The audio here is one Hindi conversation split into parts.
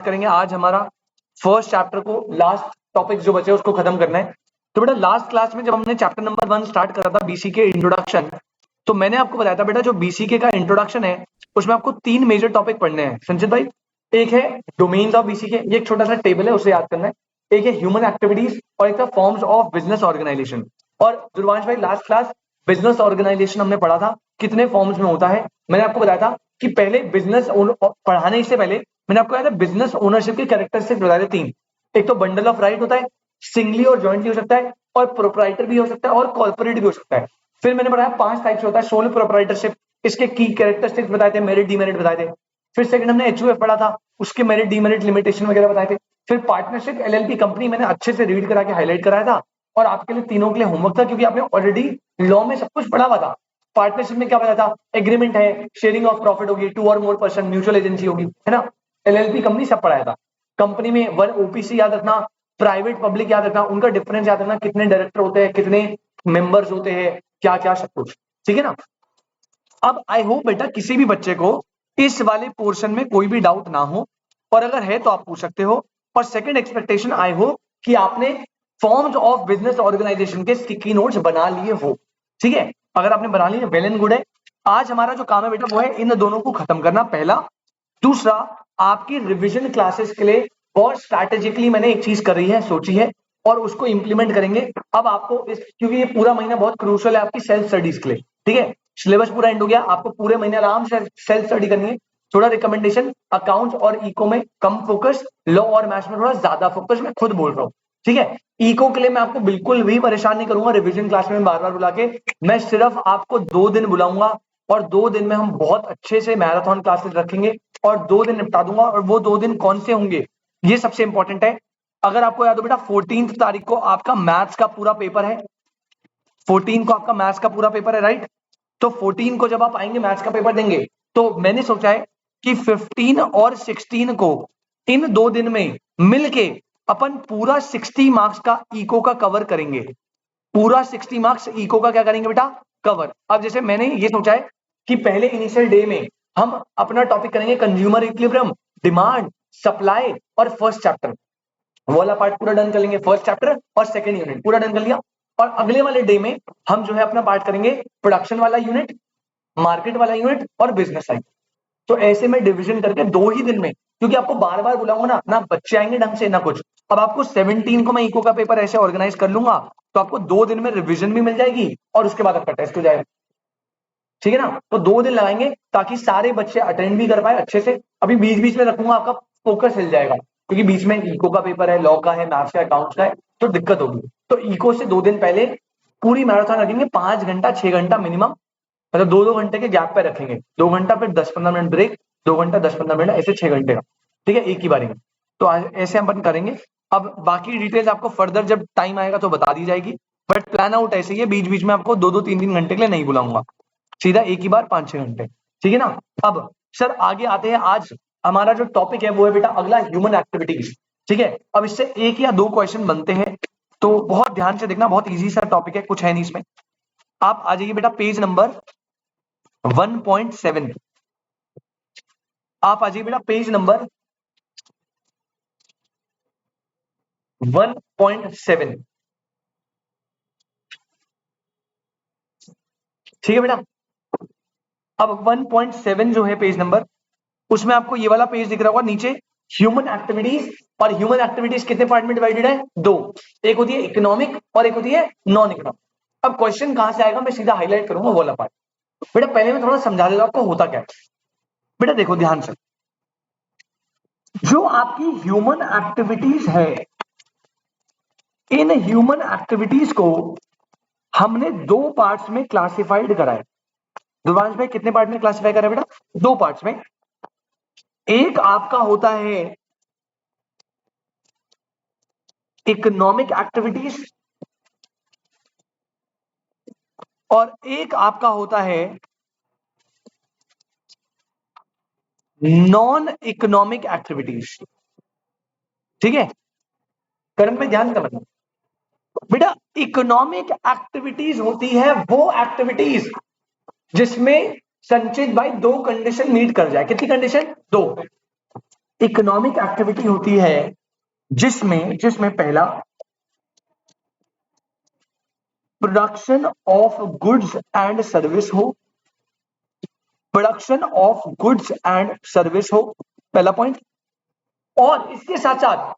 करेंगे आज हमारा फर्स्ट चैप्टर को, लास्ट टॉपिक जो बचे उसको खत्म करना है। तो बेटा लास्ट क्लास में जब हमने चैप्टर नंबर 1 स्टार्ट करा था बीसीके इंट्रोडक्शन, तो मैंने आपको बताया था बेटा जो बीसीके का इंट्रोडक्शन है उसमें आपको 3 मेजर टॉपिक पढ़ने हैं संचित भाई। एक है डोमेन्स ऑफ बीसीके, ये एक छोटा सा टेबल है उसे याद करना है। एक है ह्यूमन एक्टिविटीज और एक है फॉर्म्स ऑफ बिजनेस ऑर्गेनाइजेशन। और दुर्वांश भाई लास्ट क्लास बिजनेस ऑर्गेनाइजेशन हमने पढ़ा था कितने फॉर्म्स में होता है। मैंने आपको बताया था कि पहले बिजनेस पढ़ाने से पहले मैंने आपको बताया था बिजनेस ओनरशिप के कैरेक्टरिस्टिक्स बताए थे 3। एक तो बंडल ऑफ राइट होता है, सिंगली और जॉइंटली हो सकता है, और प्रोप्राइटर भी हो सकता है, और कॉर्पोरेट भी हो सकता है। फिर मैंने बताया 5 टाइप्स होता है सोल प्रोप्राइटरशिप, इसके की कैरेक्टरिस्टिक्स बताए थे, मेरिट डीमेरिट बताए थे। फिर सेकंड हमने एचयूएफ पढ़ा था, उसके मेरिट डीमेरिट लिमिटेशन वगैरह बताए थे। फिर पार्टनरशिप एलएलपी कंपनी मैंने अच्छे से रीड करा के हाईलाइट कराया था, और आपके लिए तीनों के लिए होमवर्क था क्योंकि आपने ऑलरेडी लॉ में सब कुछ पढ़ा हुआ था। पार्टनरशिप में क्या बताया था, एग्रीमेंट है, शेयरिंग ऑफ प्रॉफिट होगी, 2 और मोर पर्सन, म्यूचुअल एजेंसी होगी, है ना। एलएलपी कंपनी सब पढ़ाया था। कंपनी में वन ओपीसी याद रखना, प्राइवेट पब्लिक याद रखना, उनका डिफरेंस याद रखना, कितने डायरेक्टर होते हैं, कितने मेंबर्स होते हैं, क्या क्या सब कुछ, ठीक है ना। अब आई होप बेटा किसी भी बच्चे को इस वाले पोर्शन में कोई भी डाउट ना हो, और अगर है तो आप पूछ सकते हो। और सेकंड एक्सपेक्टेशन आई होप कि आपने फॉर्म्स ऑफ बिजनेस ऑर्गेनाइजेशन के स्टिकी नोट्स बना लिए हो, ठीक है। अगर आपने बना लिए वेल एंड गुड है। आज हमारा जो काम है बेटा वो है इन दोनों को खत्म करना, पहला। दूसरा, आपकी रिवीजन क्लासेस के लिए बहुत स्ट्रैटेजिकली मैंने एक चीज कर रही है, सोची है, और उसको इंप्लीमेंट करेंगे। अब आपको इस, क्योंकि ये पूरा महीना बहुत क्रूशियल है आपकी सेल्फ स्टडीज के लिए, ठीक है। सिलेबस पूरा एंड हो गया, आपको पूरे महीने आराम से सेल्फ स्टडी करनी है। थोड़ा रिकमेंडेशन, अकाउंट्स और इको में कम फोकस, लॉ और मैथ्स में थोड़ा ज्यादा फोकस, मैं खुद बोल रहा हूँ, ठीक है। इको के लिए मैं आपको बिल्कुल भी परेशान नहीं करूंगा रिवीजन क्लास में बार बार बुला के। मैं सिर्फ आपको 2 दिन बुलाऊंगा, और 2 दिन में हम बहुत अच्छे से मैराथन क्लासेस रखेंगे, और 2 दिन निपटा दूंगा। और वो 2 दिन कौन से होंगे ये सबसे इंपॉर्टेंट है। अगर आपको याद हो बेटा 14 तारीख को आपका मैथ्स का पूरा पेपर है, 14 को आपका मैथ्स का पूरा पेपर है, राइट। तो 14 को जब आप आएंगे मैथ्स का पेपर देंगे, तो मैंने सोचा है कि 15 और 16 को इन 2 दिन में मिलके अपन पूरा 60 मार्क्स का इको का कवर करेंगे। पूरा 60 मार्क्स इको का क्या करेंगे बेटा, कवर। अब जैसे मैंने ये सोचा है कि पहले इनिशियल डे में हम अपना टॉपिक करेंगे कंज्यूमर इक्विलिब्रियम, डिमांड, सप्लाई, और फर्स्ट चैप्टर। वो वाला पार्ट पूरा डन कर लेंगे, फर्स्ट चैप्टर और सेकंड यूनिट पूरा डन कर लिया। और अगले वाले डे में हम जो है अपना पार्ट करेंगे प्रोडक्शन वाला यूनिट, मार्केट वाला यूनिट, और बिजनेस साइड। तो ऐसे में डिवीजन करके 2 ही दिन में, क्योंकि आपको बार बार बुलाऊंगा ना, ना बच्चे आएंगे ढंग से ना कुछ। अब आपको 17 को मैं इको का पेपर ऐसे ऑर्गेनाइज कर लूंगा, तो आपको 2 दिन में रिवीजन भी मिल जाएगी, और उसके बाद आपका टेस्ट हो जाएगा, ठीक है ना। तो 2 दिन लगाएंगे ताकि सारे बच्चे अटेंड भी कर पाए अच्छे से। अभी बीच बीच में रखूंगा, आपका फोकस हिल जाएगा, क्योंकि बीच में इको का पेपर है, लॉ का है, मैथ्स का, अकाउंट्स का है, तो दिक्कत होगी। तो इको से 2 दिन पहले पूरी मैराथन रखेंगे, 5 घंटा 6 घंटा मिनिमम, मतलब 2-2 घंटे के गैप पे रखेंगे। 2 घंटा फिर 10-15 मिनट ब्रेक, 2 घंटा 10-15 मिनट, ऐसे 6 घंटे का, ठीक है, एक ही बारी में। तो ऐसे अपन करेंगे। अब बाकी डिटेल्स आपको फर्दर जब टाइम आएगा तो बता दी जाएगी, बट प्लान आउट ऐसे ही है, बीच बीच में आपको 2-2 3-3 घंटे के लिए नहीं बुलाऊंगा, सीधा एक ही बार 5-6 घंटे, ठीक है ना। अब सर आगे आते हैं। आज हमारा जो टॉपिक है वो है बेटा अगला ह्यूमन एक्टिविटीज, ठीक है। अब इससे 1 या 2 क्वेश्चन बनते हैं, तो बहुत ध्यान से देखना, बहुत इजी सा टॉपिक है, कुछ है नहीं इसमें। आप आ जाइए बेटा पेज नंबर 1.7, आप आ जाइए बेटा पेज नंबर 1.7, ठीक है बेटा। अब 1.7 जो है पेज नंबर, उसमें आपको ये वाला पेज दिख रहा होगा नीचे, ह्यूमन एक्टिविटीज। और ह्यूमन एक्टिविटीज कितने पार्ट में डिवाइडेड है, 2। एक होती है इकोनॉमिक और एक होती है नॉन इकोनॉमिक। अब क्वेश्चन कहां से आएगा मैं सीधा हाईलाइट करूंगा वो वाला पार्ट। बेटा पहले मैं थोड़ा समझा देता हूं आपको होता क्या है। बेटा देखो ध्यान से, जो आपकी ह्यूमन एक्टिविटीज है, इन ह्यूमन एक्टिविटीज को हमने 2 पार्ट्स में क्लासिफाइड करा है। दुर्वांश भाई कितने पार्ट में क्लासिफाई करा है बेटा, 2 पार्ट्स में। एक आपका होता है इकोनॉमिक एक्टिविटीज, और एक आपका होता है नॉन इकोनॉमिक एक्टिविटीज, ठीक है। कर्म में ध्यान करना बेटा, इकोनॉमिक एक्टिविटीज होती है वो एक्टिविटीज जिसमें संचित भाई 2 कंडीशन मीट कर जाए। कितनी कंडीशन, 2। इकोनॉमिक एक्टिविटी होती है जिसमें जिसमें पहला production of goods and service हो, production of goods and service हो, पहला पॉइंट। और इसके साथ साथ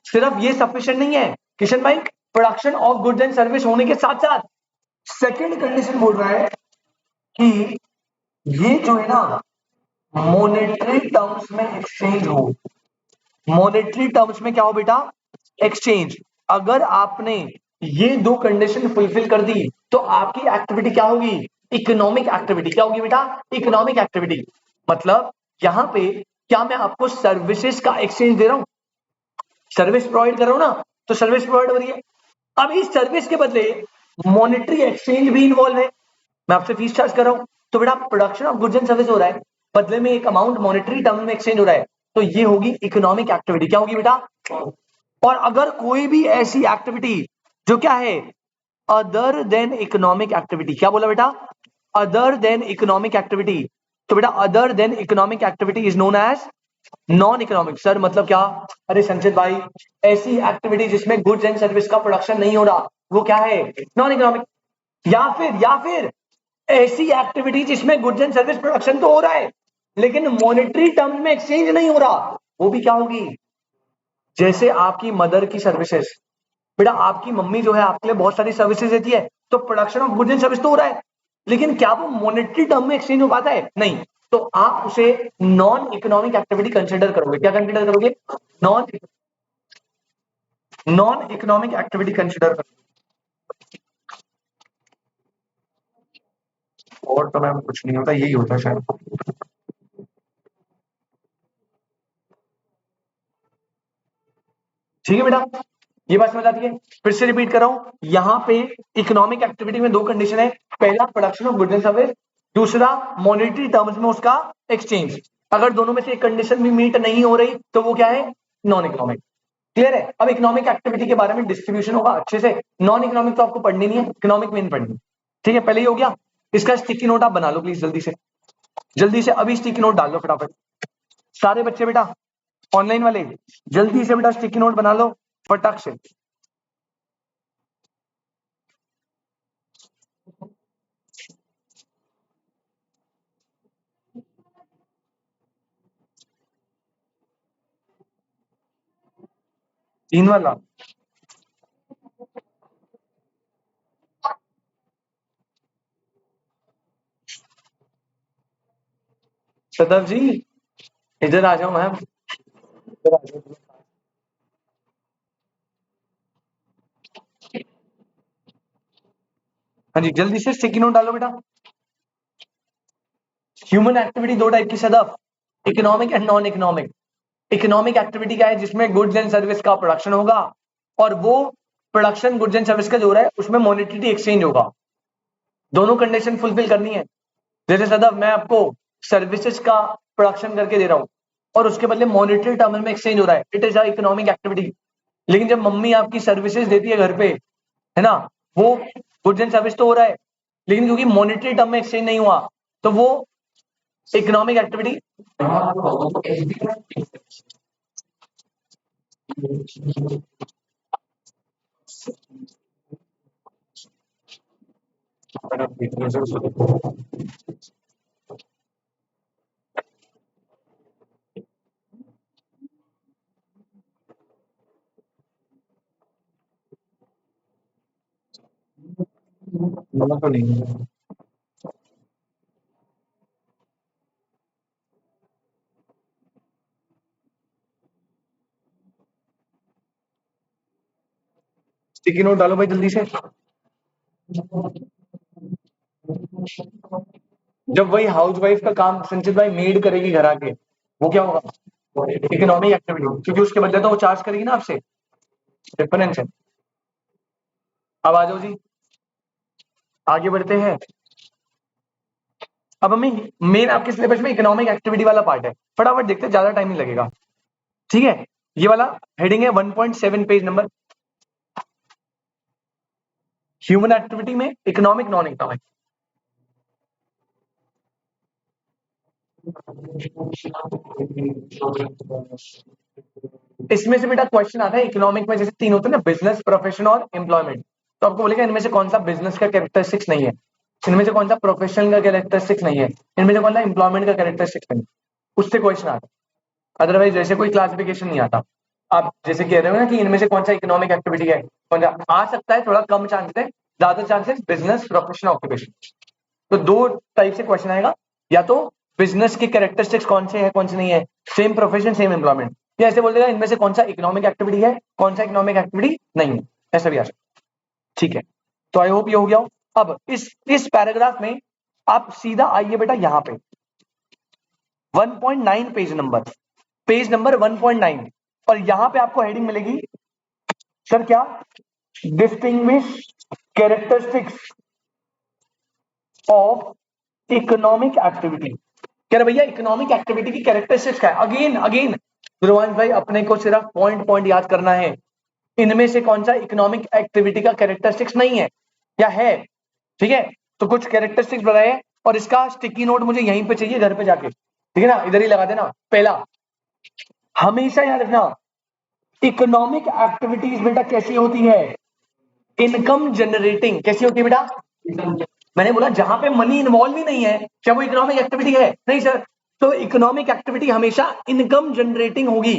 सिर्फ ये सफिशिएंट नहीं है किशन भाई, production of goods and service होने के साथ साथ सेकंड कंडीशन बोल रहा है कि ये जो है ना मॉनेटरी टर्म्स में एक्सचेंज हो। मॉनेटरी टर्म्स में क्या हो बेटा? एक्सचेंज। अगर आपने ये दो कंडीशन फुलफिल कर दी तो आपकी एक्टिविटी क्या होगी? Economic activity. क्या होगी बेटा? Economic activity. मतलब यहां पे क्या मैं आपको सर्विसेज का एक्सचेंज दे रहा हूं? सर्विस प्रोवाइड कर रहा हूं ना, तो सर्विस प्रोवाइड हो रही है। अब इस सर्विस के बदले मॉनेटरी एक्सचेंज भी इन्वॉल्व है। मैं आपसे फीस चार्ज कर रहा हूं, तो बेटा production of goods and service हो रहा है, बदले में एक अमाउंट मॉनेटरी टर्म में एक्सचेंज हो रहा है, तो ये होगी इकोनॉमिक एक्टिविटी। क्या होगी बेटा? और अगर कोई भी ऐसी एक्टिविटी जो क्या है अदर देन इकोनॉमिक एक्टिविटी, क्या बोला बेटा? अदर देन इकोनॉमिक एक्टिविटी, तो बेटा other than economic activity is known as non economic. Sir मतलब क्या? अरे संचित भाई, ऐसी एक्टिविटी जिसमें गुड्स एंड सर्विस का प्रोडक्शन नहीं हो रहा वो क्या है? Non economic. या फिर ऐसी एक्टिविटी जिसमें गुड्स एंड सर्विस प्रोडक्शन तो हो रहा है लेकिन मॉनेटरी टर्म्स में एक्सचेंज नहीं हो रहा, वो भी क्या होगी? जैसे आपकी मदर की सर्विसेज, बेटा आपकी मम्मी जो है आपके लिए बहुत सारी सर्विसेज देती है, तो production of goods and service तो हो रहा है, लेकिन क्या वो मॉनेटरी टर्म में एक्सचेंज हो पाता है? नहीं। तो आप उसे नॉन इकोनॉमिक एक्टिविटी कंसिडर करोगे। क्या कंसिडर करोगे? Non non economic activity consider करोगे। और तो मैम कुछ नहीं होता, यही होता है शायद। ठीक है बेटा, ये बात समझ आती है? फिर से रिपीट कर रहा हूं, यहाँ पे इकोनॉमिक एक्टिविटी में दो कंडीशन है, पहला production of goods and service, दूसरा मॉनेटरी टर्म्स में उसका एक्सचेंज। अगर दोनों में से एक कंडीशन भी मीट नहीं हो रही तो वो क्या है? Non economic. क्लियर है? अब इकोनॉमिक एक्टिविटी के बारे में डिस्ट्रीब्यूशन होगा अच्छे से, नॉन इकोनॉमिक तो आपको पढ़नी नहीं है, इकोनॉमिक मेन पढ़नी है। ठीक है, पहले ही हो गया। इसका स्टिकी नोट आप बना लो प्लीज, जल्दी से जल्दी से अभी स्टिकी नोट डाल लो फटाफट। सारे बच्चे बेटा ऑनलाइन वाले जल्दी से बेटा स्टिकी नोट बना लो फटाक से। तीन वाला? सदव जी इधर आ जाओ मैम, इधर आ जाओ। हाँ जी जल्दी से स्टिकी नोट डालो बेटा। ह्यूमन एक्टिविटी दो टाइप की सदफ, economic and non economic. Economic activity क्या है? जिसमें गुड्स एंड सर्विस का प्रोडक्शन होगा और वो प्रोडक्शन गुड्स एंड सर्विस का जो हो रहा है उसमें मॉनेटरी एक्सचेंज होगा। दोनों कंडीशन फुलफिल करनी है। जैसे सदफ मैं आपको सर्विसेज का प्रोडक्शन करके दे रहा हूं और उसके बदले मॉनेटरी टर्म में एक्सचेंज हो रहा है, it is a economic activity. लेकिन जब मम्मी आपकी सर्विसेज देती है घर पे, है ना, वो गुड्स एंड सर्विस तो हो रहा है लेकिन क्योंकि मॉनेटरी टर्म में एक्सचेंज नहीं हुआ तो वो इकोनॉमिक एक्टिविटी। तो नहीं स्टिकी नोट डालो भाई जल्दी से। जब वही हाउस वाइफ का काम संचित भाई मेड करेगी घर आके, वो क्या होगा? इकोनॉमिक एक्टिविटी, क्योंकि उसके बदले तो वो चार्ज करेगी ना आपसे, डिफरेंस है। अब आ जाओ जी, आगे बढ़ते हैं। अब हमें मेन आपके सिलेबस में इकोनॉमिक एक्टिविटी वाला पार्ट है, फटाफट देखते हैं, ज्यादा टाइम नहीं लगेगा। ठीक है, ये वाला हेडिंग है 1.7 पेज नंबर, ह्यूमन एक्टिविटी में इकोनॉमिक नॉन इकोनॉमिक। इसमें से बेटा क्वेश्चन आता है इकोनॉमिक में, जैसे तीन होते हैं ना, बिजनेस, प्रोफेशन और एम्प्लॉयमेंट। तो आपको बोलेगा इनमें से कौन सा बिजनेस का कैरेक्टरिस्टिक्स नहीं है, इनमें से कौन सा प्रोफेशन का कैरेक्टरिस्टिक्स नहीं है, इनमें से कौन सा एम्प्लॉयमेंट का कैरेक्टरिस्टिक्स नहीं है, उससे क्वेश्चन आता है। अदरवाइज जैसे कोई क्लासिफिकेशन नहीं आता। आप जैसे कह रहे हो ना कि इनमें से कौन सा इकोनॉमिक एक्टिविटी है, कौन सा आ सकता है, थोड़ा कम चांस है, ज्यादा चांसेस बिजनेस, प्रोफेशन, ऑक्यूपेशन। तो दो टाइप से क्वेश्चन आएगा, या तो बिजनेस के कैरेक्टरिस्टिक्स कौन से है, कौन से नहीं है, सेम प्रोफेशन सेम एम्प्लॉयमेंट, या ऐसे बोल देगा इनमें से कौन सा इकोनॉमिक एक्टिविटी है, कौन सा इकोनॉमिक एक्टिविटी नहीं है, ऐसा भी आ सकता है। ठीक है, तो आई होप ये हो गया हो। अब इस पैराग्राफ में आप सीधा आइए बेटा यहाँ पे 1.9 पेज नंबर 1.9, और यहां पे आपको हेडिंग मिलेगी सर क्या, distinguish characteristics of economic activity. कह रहे भैया इकोनॉमिक एक्टिविटी की कैरेक्टरिस्टिक्स क्या है। अगेन अगेन ध्रुवांश भाई अपने को सिर्फ पॉइंट पॉइंट याद करना है, इनमें से कौन सा इकोनॉमिक एक्टिविटी का कैरेक्टरिस्टिक्स नहीं है या है। ठीक है, तो कुछ कैरेक्टरिस्टिक्स बताए, और इसका स्टिकी नोट मुझे यहीं पे चाहिए घर पे जाके, ठीक है ना, इधर ही लगा देना। पहला, हमेशा याद रखना, इकोनॉमिक एक्टिविटीज बेटा कैसी होती है, इनकम जनरेटिंग। कैसी होती है बेटा, मैंने बोला जहां पे मनी इन्वॉल्व ही नहीं है, क्या वो इकोनॉमिक एक्टिविटी है, नहीं सर। तो इकोनॉमिक एक्टिविटी हमेशा इनकम जनरेटिंग होगी,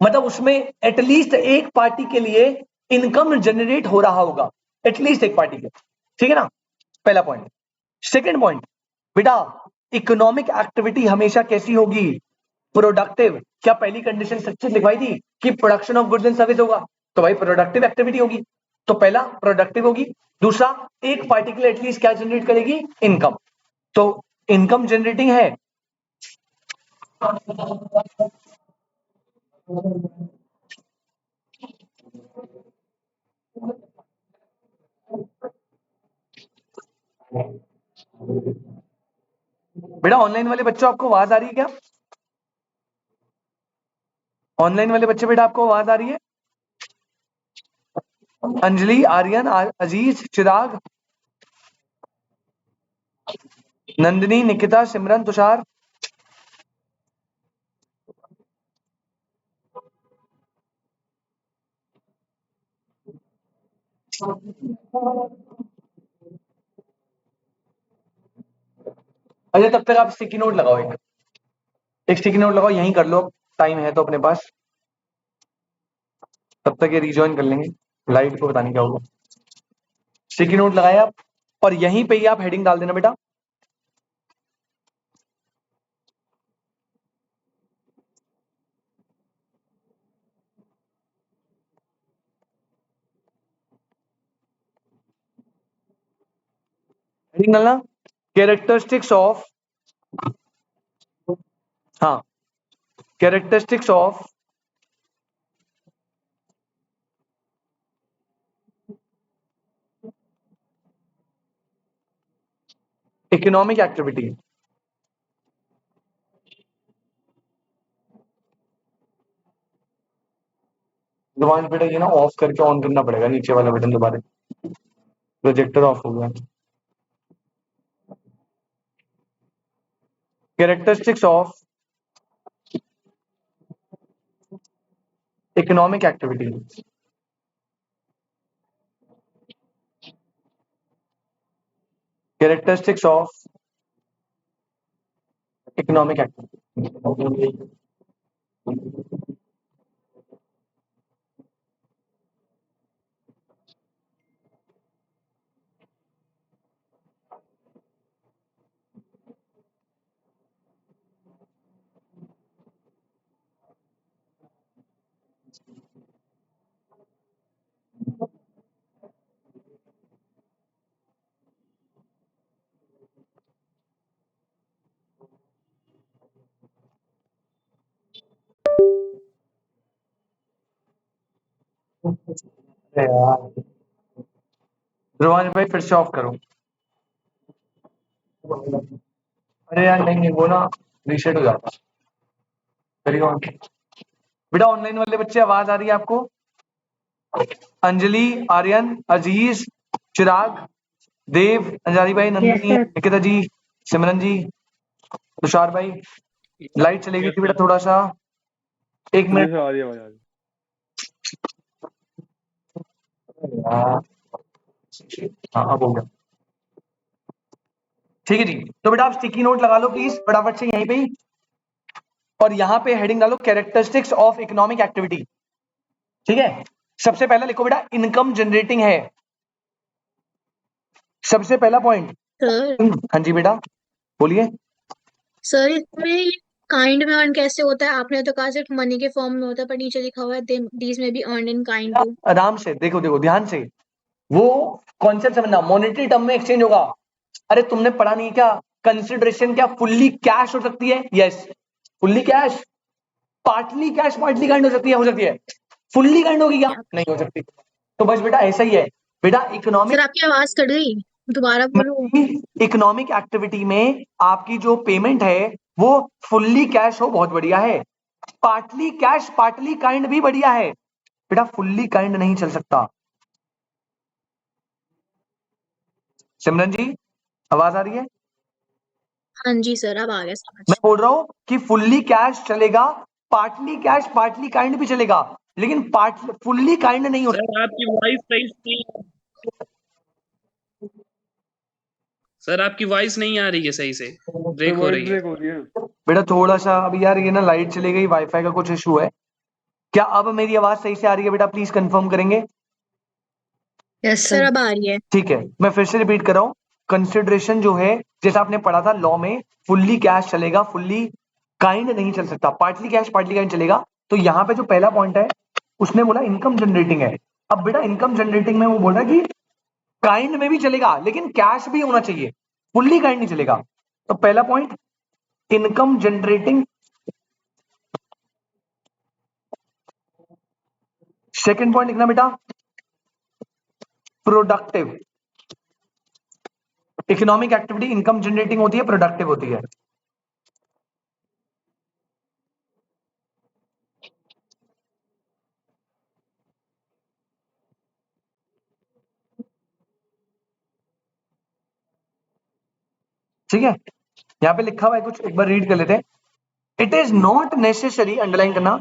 मतलब उसमें एटलीस्ट एक पार्टी के लिए इनकम जनरेट हो रहा होगा, एटलीस्ट एक पार्टी के। ठीक है ना, पहला पॉइंट। सेकेंड पॉइंट बेटा, इकोनॉमिक एक्टिविटी हमेशा कैसी होगी, प्रोडक्टिव। क्या पहली कंडीशन सच्ची लिखवाई थी कि production of goods and service होगा, तो भाई प्रोडक्टिव एक्टिविटी होगी। तो पहला प्रोडक्टिव होगी, दूसरा एक पार्टी के लिए एटलीस्ट क्या जनरेट करेगी, इनकम। तो इनकम जनरेटिंग है। बेटा ऑनलाइन वाले बच्चों आपको आवाज आ रही है क्या, ऑनलाइन वाले बच्चे बेटा आपको आवाज आ रही है, अंजलि, आर्यन, अजीज, चिराग, नंदिनी, निकिता, सिमरन, तुषार। अच्छा तब तक आप स्टिकी नोट लगाओ, एक स्टिकी नोट लगाओ, यहीं कर लो, टाइम है तो अपने पास, तब तक ये रिजॉइन कर लेंगे, लाइट को पता नहीं क्या होगा। स्टिकी नोट लगाए आप, और यहीं पे ही आप हेडिंग डाल देना बेटा, हेडिंग डालना कैरेक्टरिस्टिक्स ऑफ, हाँ, कैरेक्टरिस्टिक्स ऑफ इकोनॉमिक एक्टिविटी। दोबारा बेटा ये ना ऑफ करके ऑन करना पड़ेगा, नीचे वाला बटन दोबारा, प्रोजेक्टर ऑफ हो गया। Characteristics of economic activity, characteristics of economic activity. अरे यार ध्रुवांश भाई फिर से ऑफ करो। अरे यार नहीं नहीं, वो ना रीसेट हो जाता। करिए ऑन। बेटा ऑनलाइन वाले बच्चे आवाज आ रही है आपको, अंजलि, आर्यन, अजीज, चिराग, देव, अंजारी भाई, यस नंदिनी, सर। निकिता जी, सिमरन जी, तुषार भाई, लाइट चली गई यस थी बेटा सर। थोड़ा सा, एक जी मिनट। सर, आ रही है आवाज, आ रही हाँ, अब हो गया। ठीक है जी, तो बेटा आप स्टिकी नोट लगा लो प्लीज फटाफट से यहीं पे ही, और यहाँ पे हेडिंग डालो कैरेक्टरिस्टिक्स ऑफ इकोनॉमिक एक्टिविटी। ठीक है, सबसे पहला लिखो बेटा इनकम जनरेटिंग है, सबसे पहला पॉइंट। सर हाँ जी बेटा बोलिए। सर इसमें काइंड में अर्न कैसे होता है? आपने तो कहा सिर्फ मनी के फॉर्म में होता है, पर नीचे लिखा हुआ है दीज में be earn in kind too. आराम से देखो, देखो ध्यान से, वो कॉन्सेप्ट समझना, मॉनेटरी टर्म में एक्सचेंज होगा। अरे तुमने पढ़ा नहीं क्या, कंसिडरेशन क्या फुल्ली कैश हो सकती है? Yes, fully cash, partly cash partly kind हो सकती है, हो सकती है। फुल्ली काइंड होगी क्या? नहीं हो सकती। तो बस बेटा ऐसा ही है बेटा, सर इकोनॉमिक, आपकी आवाज कट गई, दोबारा बोलो। इकोनॉमिक एक्टिविटी में आपकी जो पेमेंट है वो फुल्ली कैश हो, बहुत बढ़िया है। पार्टली कैश पार्टली काइंड भी बढ़िया है बेटा, फुल्ली काइंड नहीं चल सकता। सिमरन जी आवाज आ रही है? हाँ जी सर, अब आ गया मैं समझ। बोल रहा हूं कि फुल्ली कैश चलेगा, पार्टली कैश पार्टली काइंड भी चलेगा, लेकिन पार्ट फुल्ली काइंड नहीं हो सर आपकी वॉइस सही नहीं, सर आपकी वॉइस नहीं आ रही है सही से, है। ब्रेक हो वॉइस रही है। ब्रेक हो रही है। बेटा थोड़ा सा अभी यार, ये ना लाइट चली गई, वाईफाई का कुछ इशू है। क्या अब मेरी आवाज सही से आ रही है बेटा? प्लीज कंफर्म करेंगे। यस सर, अब आ रही है। ठीक है, मैं फिर से रिपीट कर रहा हूं, कंसिडरेशन जो है जैसा आपने पढ़ा था लॉ में, फुल्ली कैश चलेगा, फुल्ली काइंड नहीं चल सकता, पार्टली कैश पार्टली काइंड चलेगा। तो यहाँ पे जो पहला पॉइंट है उसने बोला इनकम जनरेटिंग है। अब बेटा इनकम जनरेटिंग में वो बोल रहा है कि काइंड में भी चलेगा लेकिन कैश भी होना चाहिए, फुल्ली काइंड नहीं चलेगा। तो पहला point income generating, second point लिखना बेटा productive. Economic activity income generating होती है, प्रोडक्टिव होती है। ठीक है, यहां पे लिखा हुआ है कुछ, एक बार रीड कर लेते हैं। It is not necessary, underline करना,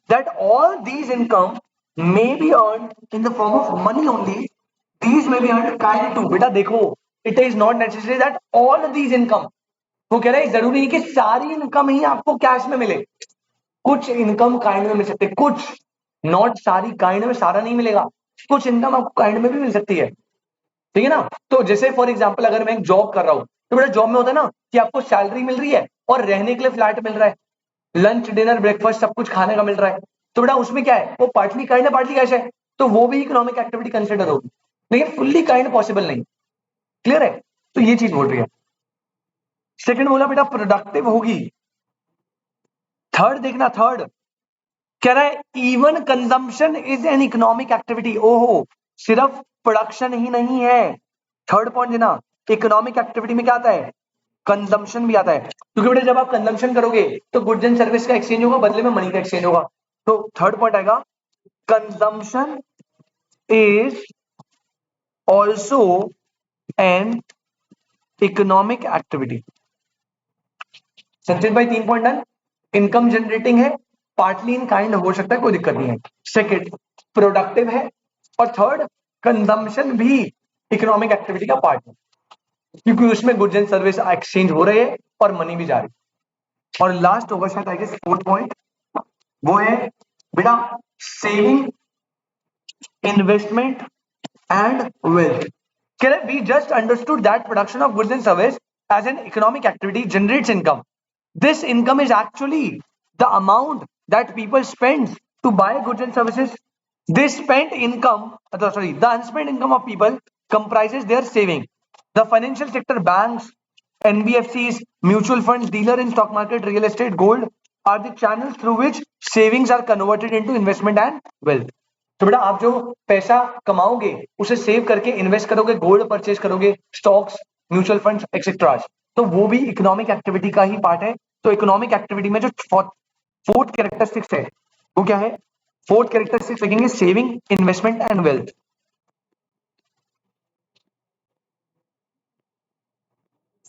that all these income may be earn in the form of money only, these may be earn kind too. बेटा देखो, it is not necessary that all these income, वो कह रहा है जरूरी नहीं कि सारी इनकम ही आपको कैश में मिले, कुछ इनकम काइंड में मिल सकते हैं, कुछ, नॉट सारी, काइंड में सारा नहीं मिलेगा, कुछ इनकम आपको काइंड में भी मिल सकती है। ठीक है ना? तो जैसे फॉर एग्जांपल अगर मैं एक जॉब कर रहा हूं, तो बेटा जॉब में होता है ना कि आपको सैलरी मिल रही है और रहने के लिए फ्लैट मिल रहा है, लंच डिनर ब्रेकफास्ट सब कुछ खाने का मिल रहा है, तो बेटा उसमें क्या है, वो पार्टली काइंड है पार्टली कैश है, तो वो भी इकोनॉमिक एक्टिविटी कंसिडर होगी, लेकिन फुल्ली काइंड पॉसिबल नहीं। क्लियर है? तो ये चीज बोल रही है। सेकंड बोला बेटा प्रोडक्टिव होगी। थर्ड देखना, थर्ड कह रहा है even consumption is an economic activity. ओहो, सिर्फ प्रोडक्शन ही नहीं है। थर्ड पॉइंट देना, इकोनॉमिक एक्टिविटी में क्या आता है, कंजम्पशन भी आता है, क्योंकि बेटा जब आप कंजम्पशन करोगे तो गुड्स एंड सर्विस का एक्सचेंज होगा, बदले में मनी का एक्सचेंज होगा। तो थर्ड पॉइंट आएगा consumption is also an economic activity. Sachin भाई 3 पॉइंट डन। इनकम जनरेटिंग है, पार्टली इन काइंड हो सकता है, कोई दिक्कत नहीं है। सेकेंड प्रोडक्टिव है, और थर्ड कंजम्पशन भी इकोनॉमिक एक्टिविटी का पार्ट है, क्योंकि उसमें गुड्स एंड सर्विस एक्सचेंज हो रहे हैं और मनी भी जा रही है। और लास्ट होगा शायद आई गेस फोर्थ पॉइंट, वो है बेटा saving, investment and wealth. We just understood that production of goods and service as an economic activity generates income. This income is actually the amount that people spend to buy goods and services. This spent income, the unspent income of people comprises their saving. The financial sector, banks, NBFCs, mutual funds, dealer in stock market, real estate, gold are the channels through which savings are converted into investment and wealth. तो बेटा आप जो पैसा कमाओगे उसे सेव करके इन्वेस्ट करोगे, गोल्ड परचेज करोगे, स्टॉक्स, म्यूचुअल फंड्स एक्सेट्रा, तो वो भी इकोनॉमिक एक्टिविटी का ही पार्ट है। तो इकोनॉमिक एक्टिविटी में जो फोर्थ कैरेक्टरिस्टिक्स है वो क्या है? फोर्थ कैरेक्टरिस्टिक्स लिखेंगे saving, investment and wealth.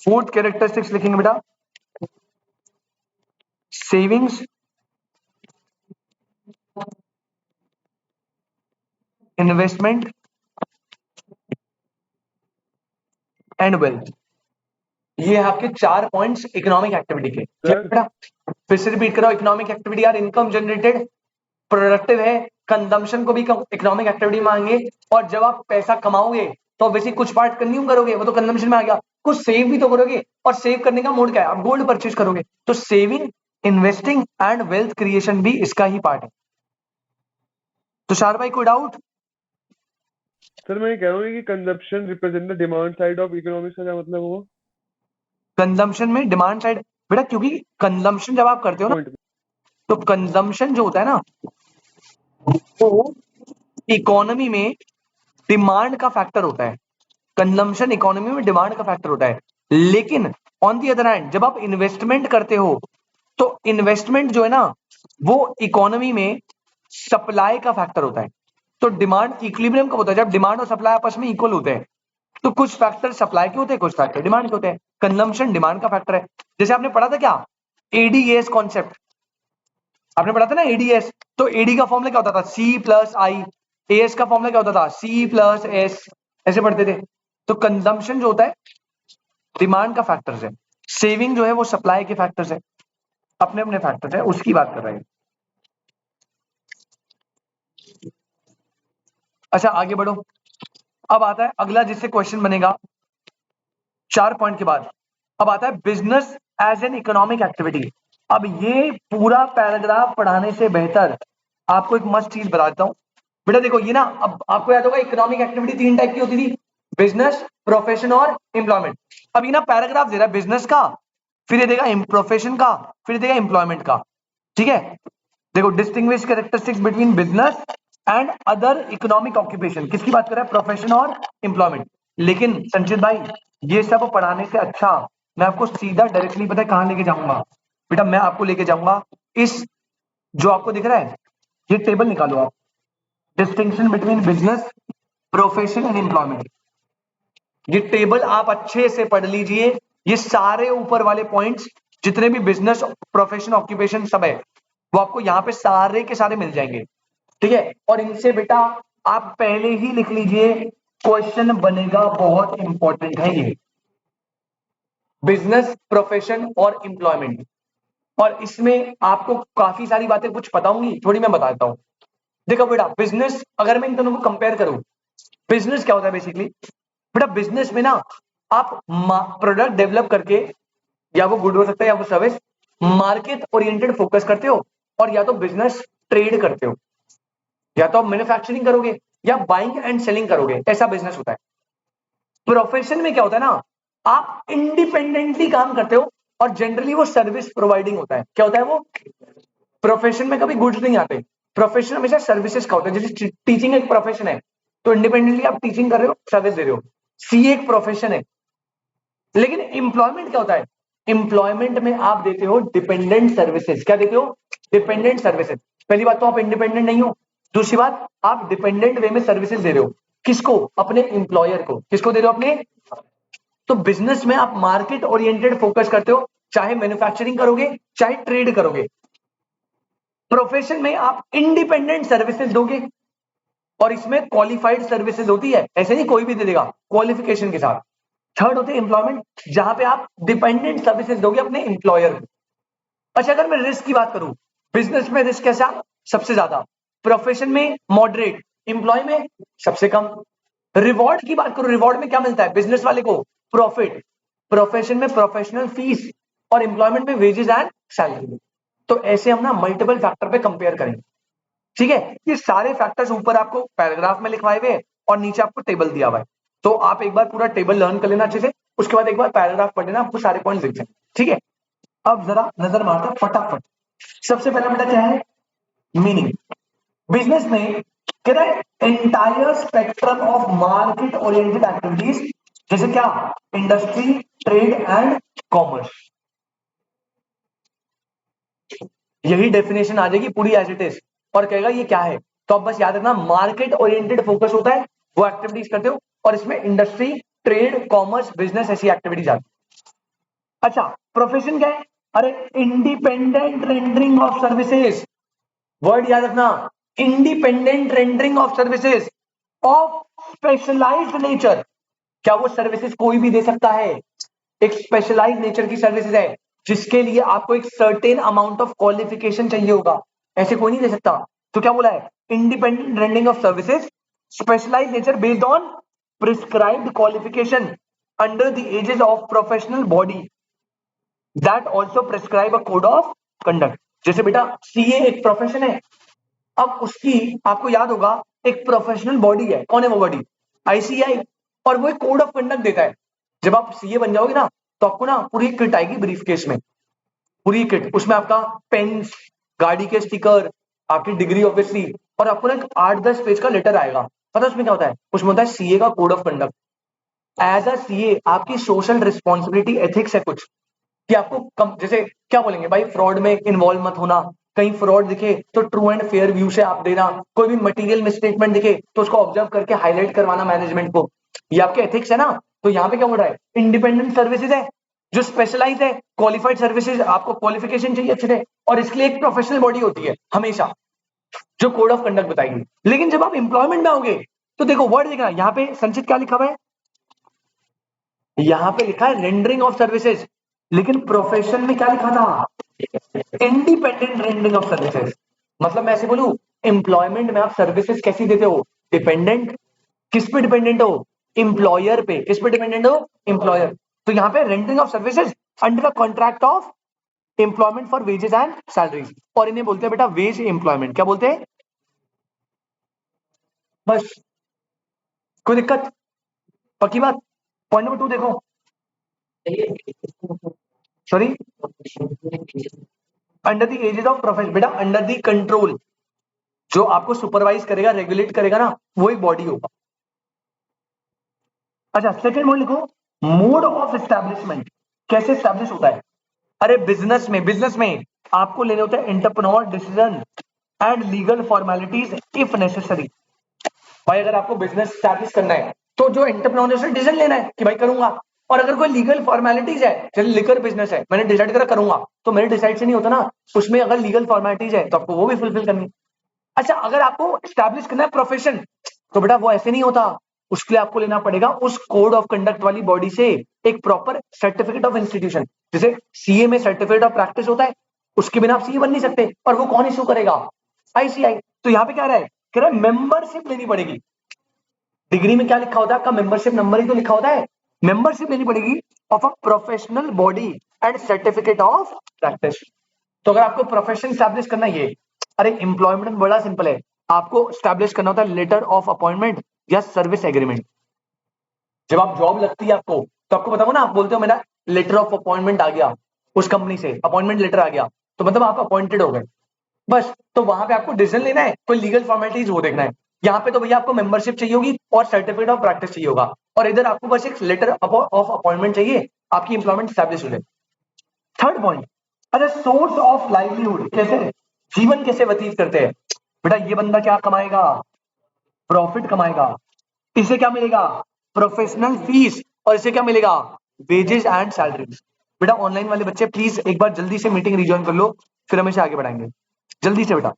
Fourth characteristics लिखेंगे बेटा सेविंग्स, इन्वेस्टमेंट एंड वेल्थ। ये आपके 4 पॉइंट्स इकोनॉमिक एक्टिविटी के। सर फिर से रिपीट करो, इकोनॉमिक एक्टिविटी यार इनकम जनरेटेड, प्रोडक्टिव है, कंजम्पशन को भी इकोनॉमिक एक्टिविटी मांगे, और जब आप पैसा कमाओगे तो वैसे कुछ पार्ट कंज्यूम करोगे, वो तो कंजम्पशन में आ गया, कुछ सेव भी तो करोगे, और सेव करने का मोड क्या है, आप गोल्ड परचेज करोगे, तो saving, investing and wealth creation भी इसका ही पार्ट है। तुषार भाई कोई डाउट? सर मैं ये कह रहा हूँ कि consumption represent the demand side of economics का क्या मतलब हुआ? कंजम्पशन में डिमांड साइड बेटा, क्योंकि कंजम्पशन जब आप करते हो ना, पॉइंट तो कंजम्पशन जो होता है ना, वो इकोनॉमी में डिमांड का फैक्टर होता है। कंजम्पशन इकोनॉमी में डिमांड का फैक्टर होता है, लेकिन ऑन दी अदर हैंड जब आप इन्वेस्टमेंट करते हो, तो इन्वेस्टमेंट जो है ना, वो इकोनॉमी में सप्लाई का फैक्टर होता है। तो डिमांड इक्विलिब्रियम कब होता है, जब डिमांड और सप्लाई आपस में इक्वल होते हैं। तो कुछ फैक्टर सप्लाई के होते हैं, कुछ फैक्टर डिमांड के होते हैं। कंजम्पशन डिमांड का फैक्टर है। जैसे आपने पढ़ा था क्या, एडीएस कॉन्सेप्ट आपने पढ़ा था ना, एडीएस। तो एडी का फॉर्मूला क्या होता था, सी प्लस आई, एस का फॉर्मूला क्या होता था, सी प्लस एस, ऐसे पढ़ते थे। तो कंजम्पशन जो होता है डिमांड का फैक्टर्स है, सेविंग जो है वो सप्लाई के फैक्टर्स है, अपने अपने फैक्टर्स है, उसकी बात कर रहे हैं। अच्छा आगे बढ़ो, अब आता है अगला जिससे क्वेश्चन बनेगा 4 पॉइंट के बाद। अब आता है business as an economic activity. अब ये पूरा पैराग्राफ पढ़ाने से बेहतर आपको एक मस्त चीज बता देता हूं बेटा। देखो ये ना, अब आपको याद होगा इकोनॉमिक एक्टिविटी 3 टाइप की होती थी, बिजनेस, प्रोफेशन और एम्प्लॉयमेंट। अब ये ना पैराग्राफ दे रहा है बिजनेस का, फिर ये देगा प्रोफेशन का, फिर देगा एम्प्लॉयमेंट का। ठीक है, देखो distinguish characteristics between business and other economic occupation, किसकी बात कर रहा है, प्रोफेशन और एम्प्लॉयमेंट। लेकिन संचित भाई ये सब पढ़ाने से अच्छा मैं आपको सीधा डायरेक्टली पता है कहां लेके जाऊंगा बेटा, मैं आपको लेके जाऊंगा इस, जो आपको दिख रहा है ये टेबल निकालो आप, distinction between business, profession and employment. ये टेबल आप अच्छे से पढ़ लीजिए, ये सारे ऊपर वाले पॉइंट्स जितने भी बिजनेस, प्रोफेशन, ऑक्यूपेशन सब है, वो आपको यहाँ पे सारे के सारे मिल जाएंगे। ठीक है, और इनसे बेटा आप पहले ही लिख लीजिए, क्वेश्चन बनेगा, बहुत इंपॉर्टेंट है ये, बिजनेस, प्रोफेशन और एम्प्लॉयमेंट। और इसमें आपको काफी सारी बातें कुछ पता होंगी, थोड़ी मैं बताता हूं। देखो बेटा बिजनेस, अगर मैं इन दोनों को कंपेयर करूं, बिजनेस क्या होता है बेसिकली बेटा, बिजनेस में ना आप प्रोडक्ट डेवलप करके, या वो गुड हो सकता है या वो सर्विस, मार्केट ओरिएंटेड फोकस करते हो, और या तो बिजनेस ट्रेड करते हो, या तो आप मैन्युफैक्चरिंग करोगे या बाइंग एंड सेलिंग करोगे, ऐसा बिजनेस होता है। प्रोफेशन में क्या होता है ना, आप इंडिपेंडेंटली काम करते हो, और जनरली वो सर्विस प्रोवाइडिंग होता है। क्या होता है वो, प्रोफेशन में कभी गुड्स नहीं आते, प्रोफेशन हमेशा सर्विसेज का होता है। जैसे टीचिंग एक प्रोफेशन है, तो इंडिपेंडेंटली आप टीचिंग कर रहे हो, सर्विस दे रहे हो। सीए एक प्रोफेशन है। लेकिन एम्प्लॉयमेंट क्या होता है, एम्प्लॉयमेंट में आप देते हो डिपेंडेंट सर्विसेज। क्या देते हो, डिपेंडेंट सर्विसेज। पहली बात तो आप इंडिपेंडेंट नहीं हो, दूसरी बात आप डिपेंडेंट वे में सर्विसेज दे रहे हो। किसको, अपने एम्प्लॉयर को। किसको दे रहे हो, अपने। तो बिजनेस में आप मार्केट ओरिएंटेड फोकस करते हो, चाहे मैन्युफैक्चरिंग करोगे चाहे ट्रेड करोगे। प्रोफेशन में आप इंडिपेंडेंट सर्विसेज दोगे, और इसमें क्वालिफाइड सर्विसेज होती है, ऐसे नहीं कोई भी दे देगा, क्वालिफिकेशन के साथ। थर्ड होते हैं एम्प्लॉयमेंट, जहां पे आप डिपेंडेंट सर्विसेज दोगे अपने एम्प्लॉयर को। अच्छा अगर मैं रिस्क की बात करूं, बिजनेस में रिस्क कैसा, सबसे ज्यादा, प्रोफेशन में मॉडरेट, एम्प्लॉय में सबसे कम। रिवॉर्ड की बात करूं, रिवॉर्ड में क्या मिलता है बिजनेस वाले को, प्रॉफिट, प्रोफेशन में प्रोफेशनल फीस, और एम्प्लॉयमेंट में वेजेस एंड सैलरी। तो ऐसे हम ना मल्टीपल फैक्टर पे कंपेयर करेंगे। ठीक है, ये सारे फैक्टर्स ऊपर आपको पैराग्राफ में लिखवाए हुए, और नीचे आपको टेबल दिया हुआ है। तो आप एक बार पूरा टेबल लर्न कर लेना अच्छे से, उसके बाद एक बार पैराग्राफ पढ़ लेना, आपको सारे पॉइंट दिख जाएंगे। ठीक है, अब जरा नजर मारते हैं फटाफट। सबसे पहला बेटा क्या है, मीनिंग। बिजनेस में क्या है, entire spectrum of market oriented activities, जैसे क्या, इंडस्ट्री, ट्रेड एंड कॉमर्स। यही डेफिनेशन आ जाएगी पूरी एज इट इज, और कहेगा ये क्या है। तो अब बस याद रखना, मार्केट ओरिएंटेड फोकस होता है, वो एक्टिविटीज करते हो, और इसमें इंडस्ट्री, ट्रेड, कॉमर्स, बिजनेस ऐसी एक्टिविटीज आती है। अच्छा प्रोफेशन क्या है, अरे independent rendering of services, word याद रखना, independent rendering of services of specialised nature. क्या वो सर्विसेज कोई भी दे सकता है? एक स्पेशलाइज्ड नेचर की सर्विसेज है जिसके लिए आपको एक सर्टेन अमाउंट ऑफ क्वालिफिकेशन चाहिए होगा, ऐसे कोई नहीं दे सकता। तो क्या बोला है? Independent rendering of services specialised nature based on prescribed qualification under the aegis of professional body that also prescribe a code of conduct. जैसे बेटा सीए एक प्रोफेशन है, अब उसकी आपको याद होगा एक प्रोफेशनल बॉडी है, कौन है वो बॉडी? आईसीआई, और वो एक कोड ऑफ कंडक्ट देता है। जब आप सीए बन जाओगे ना तो आपको ना पूरी किट आएगी ब्रीफ केस में, पूरी किट, उसमें आपका पेन्स, गाड़ी के स्टिकर, आपकी डिग्री ऑब्वियसली, और आपको ना 8-10 पेज का लेटर आएगा। पता है उसमें क्या होता है? उसमें होता है सीए का code of conduct. As a CA आपकी सोशल रिस्पॉन्सिबिलिटी एथिक्स है कुछ, कि आपको जैसे क्या बोलेंगे भाई, फ्रॉड में इन्वॉल्व मत होना, कहीं फ्रॉड दिखे तो ट्रू एंड फेयर व्यू से आप देना, कोई भी मटेरियल मिसस्टेटमेंट दिखे तो उसको ऑब्जर्व करके हाईलाइट करवाना मैनेजमेंट को, ये आपके एथिक्स है ना। तो यहाँ पे क्या बोल रहा है? इंडिपेंडेंट सर्विसेज है जो स्पेशलाइज है, क्वालिफाइड सर्विसेज, आपको क्वालिफिकेशन चाहिए अच्छे से, और इसके लिए एक प्रोफेशनल बॉडी होती है हमेशा जो कोड ऑफ कंडक्ट बताएगी। लेकिन जब आप एम्प्लॉयमेंट में आओगे तो देखो वर्ड देखना, यहाँ पे संचित क्या लिखा हुआ है? यहाँ पे लिखा है रेंडरिंग ऑफ सर्विसेज, लेकिन प्रोफेशन में क्या लिखा था? Independent rendering of services. मतलब मैं ऐसे बोलूं, एम्प्लॉयमेंट में आप सर्विसेज कैसी देते हो? डिपेंडेंट। किस पे डिपेंडेंट हो? एम्प्लॉयर पे। किस पे डिपेंडेंट हो? एम्प्लॉयर। तो यहाँ पे rendering of services under the contract of employment for wages and salaries, और इन्हें बोलते हैं बेटा वेज एम्प्लॉयमेंट। क्या बोलते हैं? बस, कोई दिक्कत? पक्की बात? पॉइंट नंबर 2 देखो, sorry, under the aegis of profession, बेटा अंडर द कंट्रोल, जो आपको सुपरवाइज करेगा, रेगुलेट करेगा ना, वो एक बॉडी होगा। अच्छा, सेकंड वर्ड लिखो, मोड ऑफ एस्टैब्लिशमेंट। कैसे एस्टैब्लिश होता है? अरे बिजनेस में आपको लेने होते हैं entrepreneur decision and legal formalities if necessary. भाई अगर आपको बिजनेस एस्टैब्लिश करना है तो जो एंटरप्रेन्योर से डिसीजन लेना है कि भाई करूंगा, और अगर कोई लीगल फॉर्मेलिटीज है, जैसे लिकर बिजनेस है, मैंने डिसाइड करा करूंगा, तो मेरे डिसाइड से नहीं होता ना, उसमें अगर लीगल फॉर्मेलिटीज है तो आपको वो भी फुलफिल करनी। अच्छा, अगर आपको एस्टैब्लिश करना है प्रोफेशन, तो बेटा वो ऐसे नहीं होता, उसके लिए आपको लेना पड़ेगा उस कोड ऑफ कंडक्ट वाली बॉडी से एक प्रॉपर सर्टिफिकेट ऑफ इंस्टीट्यूशन। जैसे सीए में सर्टिफिकेट ऑफ प्रैक्टिस होता है, उसके बिना आप सीए बन नहीं सकते, और वो कौन इशू करेगा? आईसीआई। तो यहाँ पे क्या रहा है? कह रहा है मेंबरशिप लेनी पड़ेगी। डिग्री में क्या लिखा होता है आपका? मेंबरशिप नंबर ही तो लिखा होता है। मेंबरशिप लेनी पड़ेगी of a professional body and certificate of practice. तो अगर आपको प्रोफेशन स्टैब्लिश करना है, ये अरे एम्प्लॉयमेंट में बड़ा सिंपल है, आपको स्टैब्लिश करना होता है लेटर ऑफ अपॉइंटमेंट या सर्विस एग्रीमेंट। जब आप जॉब लगती है आपको, तो आपको बताओ ना, आप बोलते हो मेरा लेटर ऑफ अपॉइंटमेंट आ गया उस कंपनी से, अपॉइंटमेंट लेटर आ गया, तो मतलब आप अपॉइंटेड हो गए, बस। तो वहां पे आपको डिसीजन लेना है, कोई लीगल फॉर्मेलिटीज वो देखना है। यहाँ पे तो भैया आपको मेंबरशिप चाहिए होगी और सर्टिफिकेट ऑफ प्रैक्टिस चाहिए होगा, और इधर आपको बस एक लेटर ऑफ अपॉइंटमेंट चाहिए, आपकी इंप्लॉयमेंट स्टैब्लिश हो जाए। थर्ड पॉइंट, अच्छा सोर्स ऑफ लाइवलीहुड, कैसे जीवन कैसे व्यतीत करते हैं? बेटा ये बंदा क्या कमाएगा? प्रॉफिट कमाएगा। इसे क्या मिलेगा? Professional fees. और इसे क्या मिलेगा? Wages and salaries. बेटा ऑनलाइन वाले बच्चे प्लीज एक बार जल्दी से मीटिंग रिजॉइन कर लो, फिर हम इसे आगे बढ़ाएंगे, जल्दी से बेटा।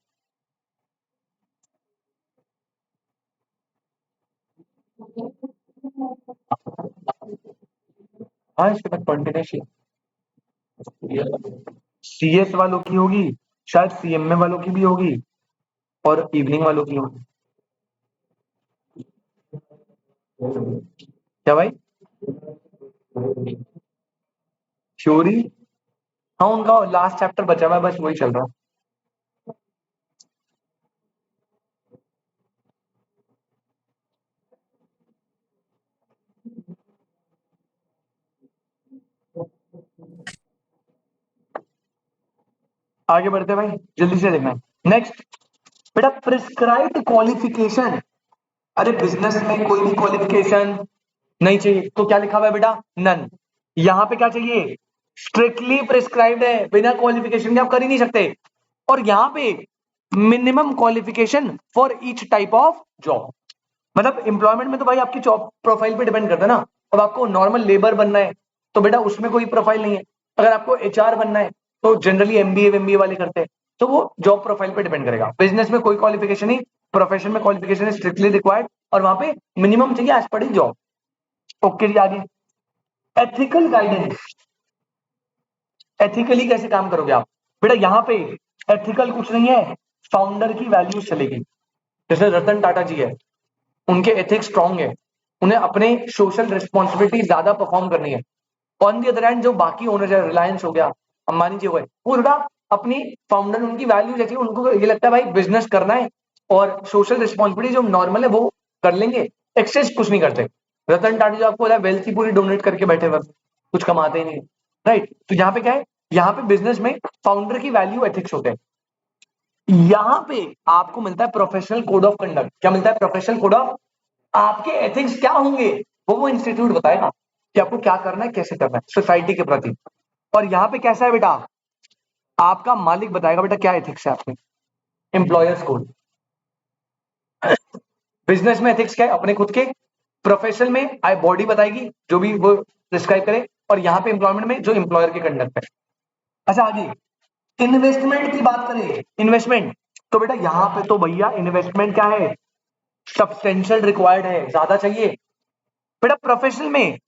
हाँ इसके बाद कंटिन्यूशन सीएस वालों की होगी, शायद सीएमए वालों की भी होगी, और इवनिंग वालों की होगी। क्या भाई? थ्योरी, हाँ उनका लास्ट चैप्टर बचा हुआ है, बस वही चल रहा है। आगे बढ़ते हैं भाई, जल्दी से देखना है। नेक्स्ट बेटा प्रिस्क्राइब्ड क्वालिफिकेशन। अरे बिजनेस में कोई भी क्वालिफिकेशन नहीं चाहिए, तो क्या लिखा हुआ है बेटा? नन। यहाँ पे क्या चाहिए? स्ट्रिक्टली प्रिस्क्राइब्ड है, बिना क्वालिफिकेशन के आप कर ही नहीं सकते। और यहाँ पे minimum qualification for each type of job. मतलब एम्प्लॉयमेंट में तो भाई आपकी जॉब प्रोफाइल पे डिपेंड करता है ना। अब आपको नॉर्मल लेबर बनना है तो बेटा उसमें कोई प्रोफाइल नहीं है। अगर आपको एचआर बनना है तो जनरली एमबीए वाले करते हैं, तो वो जॉब प्रोफाइल पे डिपेंड करेगा। बिजनेस में कोई क्वालिफिकेशन नहीं, प्रोफेशन में क्वालिफिकेशन स्ट्रिक्टली रिक्वायर्ड, और वहां पे मिनिमम चाहिए एज पर जॉब। ओके जी, आगे एथिकल गाइडेंस। एथिकली कैसे काम करोगे आप बेटा? यहाँ पे एथिकल कुछ नहीं है, फाउंडर की वैल्यूज चलेगी। जैसे रतन टाटा जी है, उनके एथिक्स स्ट्रांग है, उन्हें अपने सोशल रिस्पॉन्सिबिलिटी ज्यादा परफॉर्म करनी है। ऑन दी अदर हैंड जो बाकी ओनर है, रिलायंस हो गया, अंबानी जी हो गए, वो थोड़ा अपनी फाउंडर, उनकी वैल्यूज ऐसी, उनको ये लगता है भाई बिजनेस करना है और सोशल रिस्पॉन्सिबिलिटी जो नॉर्मल है वो कर लेंगे, एक्सेस कुछ नहीं करते। रतन टाटा जो आपको बोला, वेल्थ ही पूरी डोनेट करके बैठे हुए, कुछ कमाते ही नहीं, राइट। तो यहाँ पे क्या है, यहाँ पे बिजनेस में फाउंडर की वैल्यू एथिक्स होते हैं। यहाँ पे आपको मिलता है प्रोफेशनल कोड ऑफ कंडक्ट। क्या मिलता है? प्रोफेशनल कोड ऑफ, आपके एथिक्स क्या होंगे वो इंस्टीट्यूट बताएगा कि आपको क्या करना है, कैसे करना है सोसाइटी के प्रति। और यहाँ पे कैसा है बेटा, आपका मालिक बताएगा बेटा क्या एथिक्स है आपके, एम्प्लॉयर्स कोड। बिजनेस में एथिक्स क्या है? अपने खुद के। प्रोफेशन में आई बॉडी बताएगी जो भी वो प्रिस्क्राइब करे, और यहाँ पे एम्प्लॉयमेंट में जो एम्प्लॉयर के कंडक्ट है। अच्छा, आगे इन्वेस्टमेंट की बात करें, इन्वेस्टमेंट तो बेटा यहाँ पे तो भैया इन्वेस्टमेंट क्या है, सब्सटेंशियल रिक्वायर्ड है, ज्यादा चाहिए। बेटा प्रोफेशनल में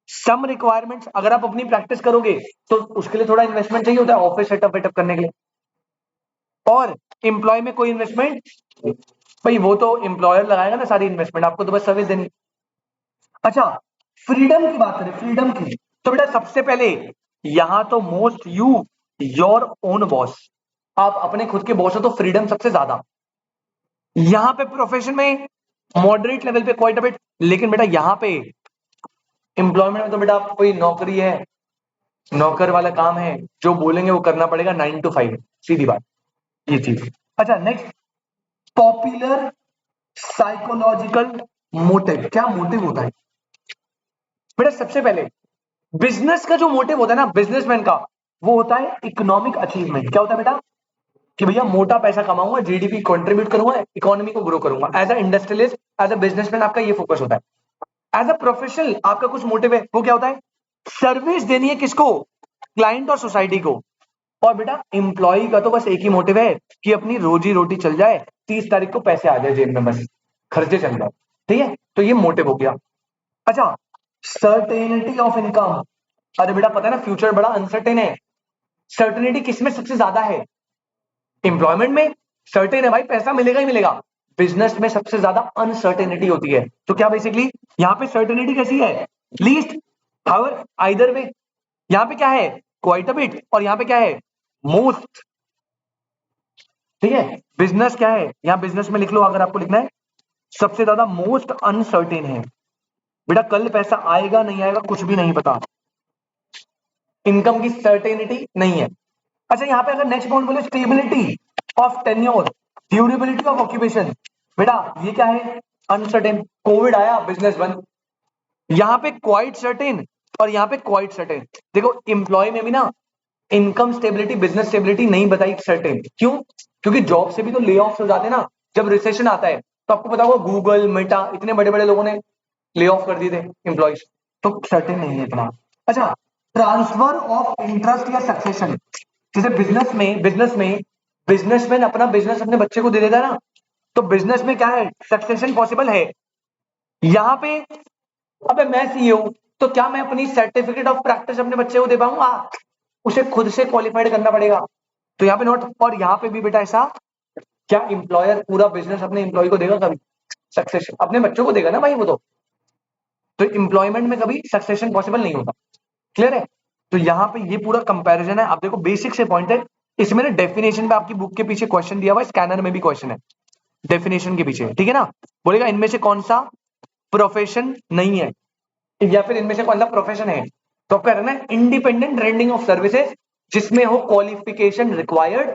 सम रिक्वायरमेंट्स, अगर आप अपनी प्रैक्टिस करोगे तो उसके लिए थोड़ा इन्वेस्टमेंट चाहिए होता है, ऑफिस सेटअप वेटअप करने के लिए। और एम्प्लॉय में कोई इन्वेस्टमेंट भाई, वो तो एम्प्लॉयर लगाएगा ना सारी इन्वेस्टमेंट, आपको तो बस सर्विस देनी। अच्छा, फ्रीडम की बात करें, फ्रीडम की, तो बेटा सबसे पहले यहां तो most you your own boss, आप अपने खुद के बॉस हो तो फ्रीडम सबसे ज्यादा। यहां पे प्रोफेशन में मॉडरेट लेवल पे क्वाइट अ बिट, लेकिन बेटा यहां पे एम्प्लॉयमेंट में तो बेटा आप कोई नौकरी है, नौकर वाला काम है, जो बोलेंगे वो करना पड़ेगा, 9 to 5, सीधी बात, ये चीज। अच्छा, नेक्स्ट पॉपुलर साइकोलॉजिकल मोटिव। क्या मोटिव होता है बेटा? सबसे पहले बिजनेस का जो मोटिव होता है ना बिजनेसमैन का, वो होता है इकोनॉमिक अचीवमेंट। क्या होता है बेटा? कि भैया मोटा पैसा कमाऊंगा, जीडीपी कंट्रीब्यूट करूंगा, इकोनॉमी को ग्रो करूंगा। As a industrialist, as a businessman आपका ये फोकस होता है। एज अ प्रोफेशनल आपका कुछ मोटिव है, वो क्या होता है? सर्विस देनी है किसको? क्लाइंट और सोसाइटी को। और बेटा एम्प्लॉय का तो बस एक ही मोटिव है कि अपनी रोजी रोटी चल जाए, 30 तारीख को पैसे आ जाए जेब में, बस खर्चे चल जाए, ठीक है? तो ये मोटिव हो गया। अच्छा, सर्टेनिटी ऑफ इनकम। अरे बेटा पता है ना, फ्यूचर बड़ा अनसर्टेन है। सर्टेनिटी किसमें सबसे ज्यादा है? एम्प्लॉयमेंट में सर्टेन है भाई, पैसा मिलेगा ही मिलेगा। बिजनेस में सबसे ज्यादा अनसर्टेनिटी होती है। तो क्या बेसिकली यहाँ पे सर्टेनिटी कैसी है? Least, however, either way. यहाँ पे क्या है? क्वाइट अ बिट, और यहाँ पे क्या है? मोस्ट, ठीक है? बिजनेस क्या है यहाँ, बिजनेस में लिख लो अगर आपको लिखना है, सबसे ज्यादा मोस्ट अनसर्टेन है। बेटा कल पैसा आएगा नहीं आएगा कुछ भी नहीं पता, इनकम की सर्टेनिटी नहीं है। अच्छा, यहाँ पे अगर नेक्स्ट पॉइंट बोले stability of tenure, durability of occupation, बेटा ये क्या है? अनसर्टेन। कोविड आया, बिजनेस बंद। यहाँ पे क्वाइट सर्टेन और यहाँ पे क्वाइट सर्टेन। देखो एम्प्लॉय में भी ना इनकम स्टेबिलिटी, बिजनेस स्टेबिलिटी नहीं बताई सर्टेन। क्यों? क्योंकि जॉब से भी तो ले ऑफ हो जाते हैं ना, जब रिसेशन आता है। तो आपको पता होगा गूगल, मेटा, इतने बड़े बड़े लोगों ने ले ऑफ कर दिए थे एम्प्लॉयज, तो सर्टेन नहीं है इतना। अच्छा, ट्रांसफर ऑफ इंटरेस्ट या सक्सेशन, जैसे बिजनेसमैन अपना बिजनेस अपने बच्चे को दे देता है ना, तो बिजनेस में क्या है? सक्सेशन पॉसिबल है। यहाँ पे अबे मैं सीईओ, तो क्या मैं अपनी सर्टिफिकेट ऑफ प्रैक्टिस अपने बच्चे को दे पाऊंगा? उसे खुद से क्वालिफाइड करना पड़ेगा। तो यहाँ पे नोट, और यहाँ पे भी बेटा ऐसा, क्या एम्प्लॉयर पूरा बिजनेस अपने एम्प्लॉय को देगा कभी? सक्सेशन अपने बच्चों को देगा ना भाई वो तो एम्प्लॉयमेंट में कभी सक्सेशन पॉसिबल नहीं होता। क्लियर है? तो यहाँ पे ये पूरा कंपैरिजन है। आप देखो बेसिक से पॉइंट है, इसमें ना डेफिनेशन पे आपकी बुक के पीछे क्वेश्चन दिया हुआ है, स्कैनर में भी क्वेश्चन है डेफिनेशन के पीछे, ठीक है ना? बोलेगा इनमें से कौन सा प्रोफेशन नहीं है, या फिर इनमें से कौन सा प्रोफेशन है। तो आपका रहना है इंडिपेंडेंट रेंडिंग ऑफ सर्विसेज, जिसमें हो क्वालिफिकेशन रिक्वायर्ड,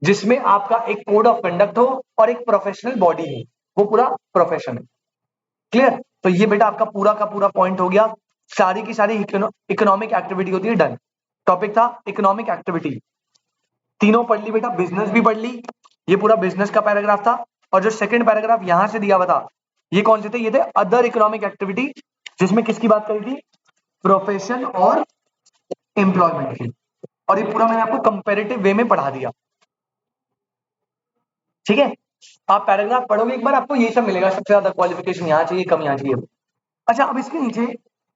जिसमें आपका एक कोड ऑफ कंडक्ट हो और एक प्रोफेशनल बॉडी हो, वो पूरा प्रोफेशन है। क्लियर? तो ये बेटा आपका पूरा का पूरा पॉइंट हो गया। सारी की सारी इकोनॉमिक एक्टिविटी होती है, डन। टॉपिक था इकोनॉमिक एक्टिविटी, तीनों पढ़ ली बेटा, बिजनेस भी पढ़ ली, ये पूरा बिजनेस का पैराग्राफ था। और जो सेकंड पैराग्राफ यहां से दिया हुआ था, ये कौन से थे? ये थे अदर इकोनॉमिक एक्टिविटी, जिसमें किसकी बात करी थी? प्रोफेशन और एम्प्लॉयमेंट की। और ये पूरा मैंने आपको कंपेरेटिव वे में पढ़ा दिया। ठीक है, आप पैराग्राफ पढ़ोगे एक बार, आपको ये सब मिलेगा, सबसे ज्यादा क्वालिफिकेशन यहाँ चाहिए, कम यहाँ चाहिए। अच्छा, अब इसके नीचे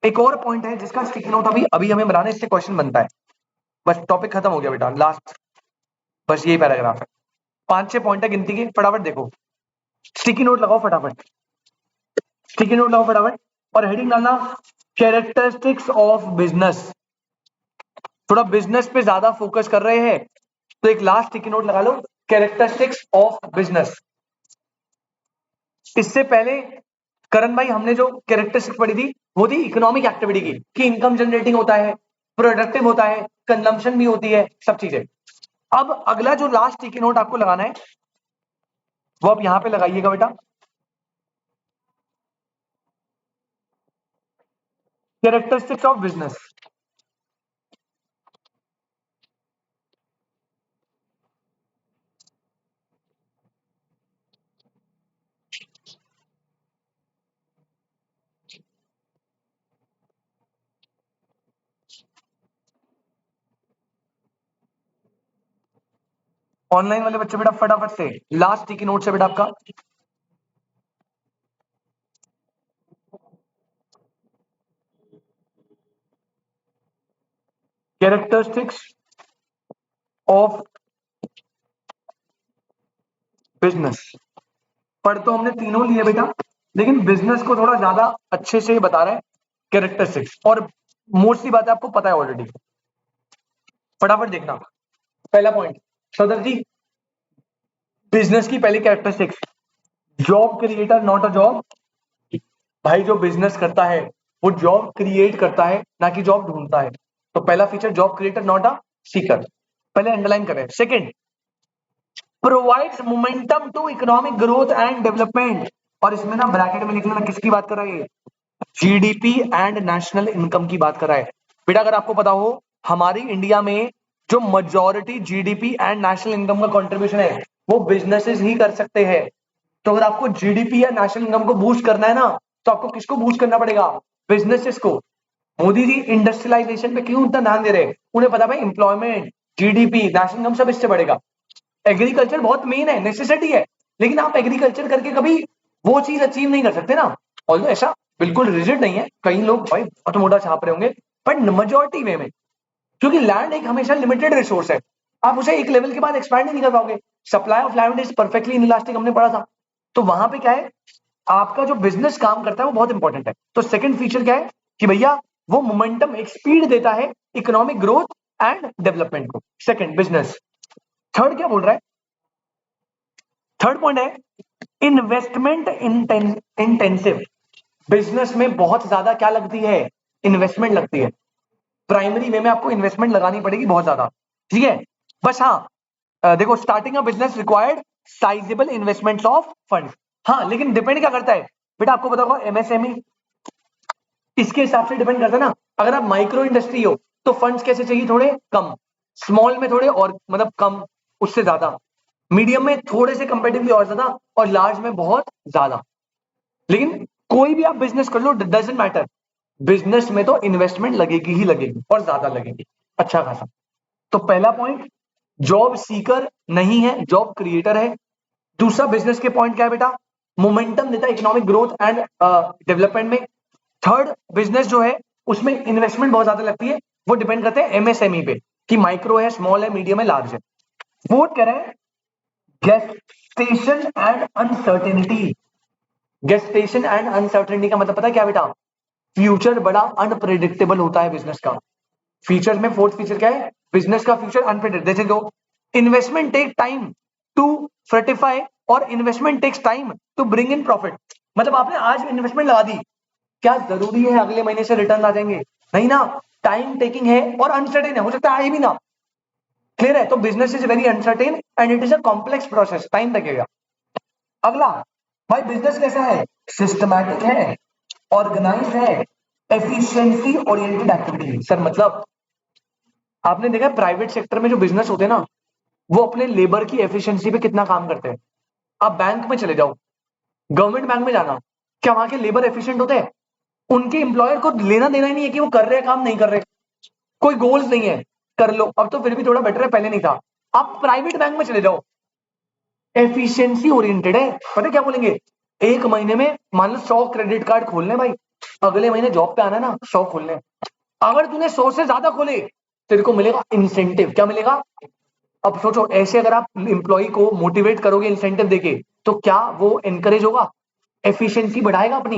एक और पॉइंट है जिसका स्टिकी नोट अभी अभी हमें बनाना है, इससे क्वेश्चन बनता है। बस टॉपिक खत्म हो गया बेटा, लास्ट बस यही पैराग्राफ है। 5-6 पॉइंट है गिनती के, फटाफट देखो, स्टिकी नोट लगाओ फटाफट, स्टिकी नोट लगाओ फटाफट, और हेडिंग डालना कैरेक्टरिस्टिक्स ऑफ बिजनेस। थोड़ा बिजनेस पे ज्यादा फोकस कर रहे हैं तो एक लास्ट स्टिकी नोट लगा लो, कैरेक्टरिस्टिक्स ऑफ बिजनेस। इससे पहले करण भाई हमने जो कैरेक्टरिस्टिक्स पढ़ी थी वो थी इकोनॉमिक एक्टिविटी की, कि इनकम जनरेटिंग होता है, प्रोडक्टिव होता है, कंजम्पशन भी होती है, सब चीजें। अब अगला जो लास्ट स्टिकी नोट आपको लगाना है वो आप यहां पे लगाइएगा बेटा, कैरेक्टरिस्टिक्स ऑफ बिजनेस। ऑनलाइन वाले बच्चे बेटा फटाफट से लास्ट स्टिकी नोट से बेटा आपका कैरेक्टरिस्टिक्स ऑफ बिजनेस। पढ़ तो हमने तीनों लिए बेटा, लेकिन बिजनेस को थोड़ा ज्यादा अच्छे से बता रहा है कैरेक्टरिस्टिक्स, और मोस्टली बात आपको पता है ऑलरेडी। फटाफट देखना, पहला पॉइंट सदर जी, बिजनेस की पहली characteristics, job creator not a job. भाई जो बिजनेस करता है वो जॉब क्रिएट करता है, ना कि जॉब ढूंढता है। तो पहला feature job creator not a seeker, पहले अंडरलाइन करें। Second, provides momentum to economic growth and development, और इसमें ना ब्रैकेट में लिख लेना किसकी बात कर रहा है, जीडीपी एंड नेशनल इनकम की बात कर रहा है। बेटा अगर आपको पता हो हमारी इंडिया में जो majority GDP and national income का कंट्रीब्यूशन है वो बिजनेसेस ही कर सकते हैं। तो अगर आपको जीडीपी या नेशनल इनकम को बूस्ट करना है ना, तो आपको किसको बूस्ट करना पड़ेगा, बिजनेसेस को। मोदी जी इंडस्ट्रियलाइजेशन पे क्यों इतना ध्यान दे रहे हैं, उन्हें पता भाई एम्प्लॉयमेंट, जीडीपी, नेशनल इनकम सब इससे बढ़ेगा। एग्रीकल्चर बहुत मेन है, नेसेसिटी है, लेकिन आप एग्रीकल्चर करके कभी वो चीज अचीव नहीं कर सकते ना। ऑल्दो ऐसा बिल्कुल रिजिड नहीं है, कई लोग भाई बहुत मोटा छाप रहे होंगे, बट मेजॉरिटी वे में, क्योंकि लैंड एक हमेशा लिमिटेड रिसोर्स है, आप उसे एक लेवल के बाद एक्सपैंड नहीं कर पाओगे। Supply of land is perfectly inelastic, हमने पढ़ा था। तो वहां पे क्या है, आपका जो बिजनेस काम करता है वो बहुत इंपॉर्टेंट है। तो सेकंड फीचर क्या है कि भैया वो मोमेंटम, एक स्पीड देता है इकोनॉमिक ग्रोथ एंड डेवलपमेंट को। Second business. थर्ड क्या बोल रहा है, थर्ड पॉइंट है इन्वेस्टमेंट इंटेंसिव। बिजनेस में बहुत ज्यादा क्या लगती है, इन्वेस्टमेंट लगती है। प्राइमरी वे में आपको इन्वेस्टमेंट लगानी पड़ेगी बहुत ज्यादा, ठीक है। बस हाँ, देखो starting a business required sizeable investments of fund. हाँ, लेकिन डिपेंड क्या करता है बेटा, आपको पता होगा एमएसएमई, इसके हिसाब से डिपेंड करता है ना। अगर आप माइक्रो इंडस्ट्री हो तो फंड्स कैसे चाहिए, थोड़े कम, स्मॉल में थोड़े और मतलब कम, उससे ज्यादा, मीडियम में थोड़े से कंपेटिवली और ज्यादा, और लार्ज में बहुत ज्यादा। लेकिन कोई भी आप बिजनेस कर लो, डजंट मैटर, बिजनेस में तो इन्वेस्टमेंट लगेगी ही लगेगी, और ज्यादा लगेगी, अच्छा खासा। तो पहला पॉइंट जॉब सीकर नहीं है, जॉब क्रिएटर है। दूसरा बिजनेस के पॉइंट क्या है बेटा, मोमेंटम देता है इकोनॉमिक ग्रोथ एंड डेवलपमेंट में। थर्ड, बिजनेस जो है उसमें इन्वेस्टमेंट बहुत ज्यादा लगती है, वो डिपेंड करते हैं एमएसएमई पे, कि माइक्रो है, स्मॉल है, मीडियम है, लार्ज है। फोर्थ कह रहे हैं gestation and uncertainty. Gestation and uncertainty का मतलब पता है क्या बेटा, फ्यूचर बड़ा अनप्रेडिक्टेबल होता है बिजनेस का। फीचर में फोर्थ फीचर क्या है, बिजनेस का फ्यूचर अनप्रेडिक्टेबल। जैसे दो, investment take time to fructify और investment takes time to bring in profit. मतलब आपने आज इन्वेस्टमेंट लगा दी, क्या जरूरी है अगले महीने से रिटर्न आ जाएंगे, नहीं ना, टाइम टेकिंग है और अनसर्टेन है, हो सकता है आए भी ना। क्लियर है, तो business is very uncertain and it is a complex process, time लगेगा। अगला, भाई बिजनेस कैसा है, सिस्टमैटिक है, ऑर्गेनाइज है, एफिशिएंसी ओरिएंटेड एक्टिविटी। सर मतलब आपने देखा प्राइवेट सेक्टर में जो बिजनेस होते हैं ना, वो अपने लेबर की एफिशिएंसी पे कितना काम करते हैं। आप बैंक में चले जाओ, गवर्नमेंट बैंक में जाना, क्या वहां के लेबर एफिशिएंट होते हैं, उनके एम्प्लॉयर को लेना देना ही नहीं है कि वो कर रहे हैं काम नहीं कर रहे, कोई गोल्स नहीं है। कर लो, अब तो फिर भी थोड़ा बेटर है, पहले नहीं था। आप प्राइवेट बैंक में चले जाओ, एफिशिएंसी ओरिएंटेड है। पता क्या बोलेंगे, एक महीने में मान लो 100 क्रेडिट कार्ड खोलने भाई, अगले महीने जॉब पे आना ना 100 खोलने, अगर तूने 100 से ज्यादा खोले तेरे को मिलेगा इंसेंटिव। क्या मिलेगा? अब सोचो, ऐसे अगर आप एम्प्लॉय को मोटिवेट करोगे इंसेंटिव देके, तो क्या वो एनकरेज होगा, एफिशिएंसी बढ़ाएगा अपनी?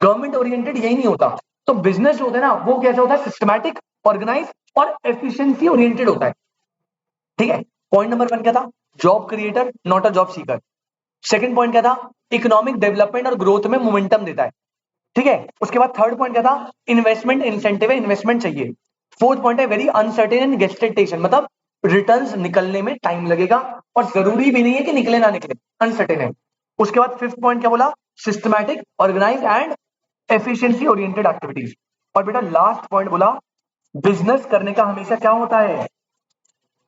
गवर्नमेंट ओरिएंटेड यही नहीं होता। तो बिजनेस जो होता है ना, वो कैसा होता है, सिस्टमैटिक, ऑर्गेनाइज और एफिशिएंसी ओरिएंटेड होता है। ठीक है, पॉइंट नंबर 1 क्या था, job creator not a job seeker. Second point क्या था, इकोनॉमिक डेवलपमेंट और ग्रोथ में मोमेंटम देता है। ठीक है, उसके बाद थर्ड पॉइंट क्या था, इन्वेस्टमेंट इंसेंटिव है, इन्वेस्टमेंट चाहिए। फोर्थ पॉइंट है वेरी अनसर्टेन एंड गेस्टेटेशन, मतलब रिटर्न्स निकलने में टाइम लगेगा और जरूरी भी नहीं है कि निकले ना निकले, अनसर्टेन है। उसके बाद फिफ्थ पॉइंट क्या बोला, systematic, organise and efficiency oriented activities. और बेटा लास्ट पॉइंट बोला, बिजनेस करने का हमेशा क्या होता है,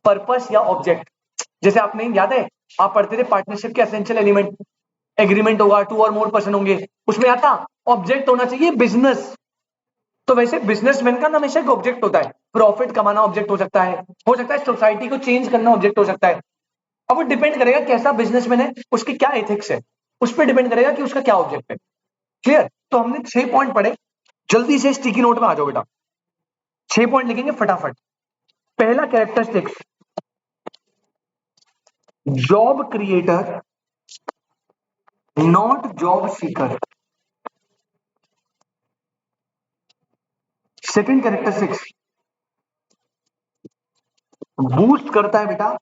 पर्पस या ऑब्जेक्ट। जैसे आपने याद है, आप पढ़ते थे पार्टनरशिप के एसेंशियल एलिमेंट, एग्रीमेंट होगा, 2 और मोर पर्सन होंगे, उसमें आता ऑब्जेक्ट होना चाहिए बिजनेस। तो वैसे बिजनेसमैन का हमेशा एक ऑब्जेक्ट होता है, प्रॉफिट कमाना ऑब्जेक्ट हो सकता है सोसाइटी को चेंज करना ऑब्जेक्ट हो सकता है। अब वो डिपेंड करेगा कैसा बिजनेसमैन है, उसके क्या एथिक्स है, उस पर डिपेंड करेगा कि उसका क्या ऑब्जेक्ट है। क्लियर? तो हमने 6 पॉइंट पढ़े, जल्दी से स्टिकी नोट में आ जाओ बेटा, 6 पॉइंट लिखेंगे फटाफट। पहला characteristics, job creator not job seeker. Second characteristics, boost करता है बेटा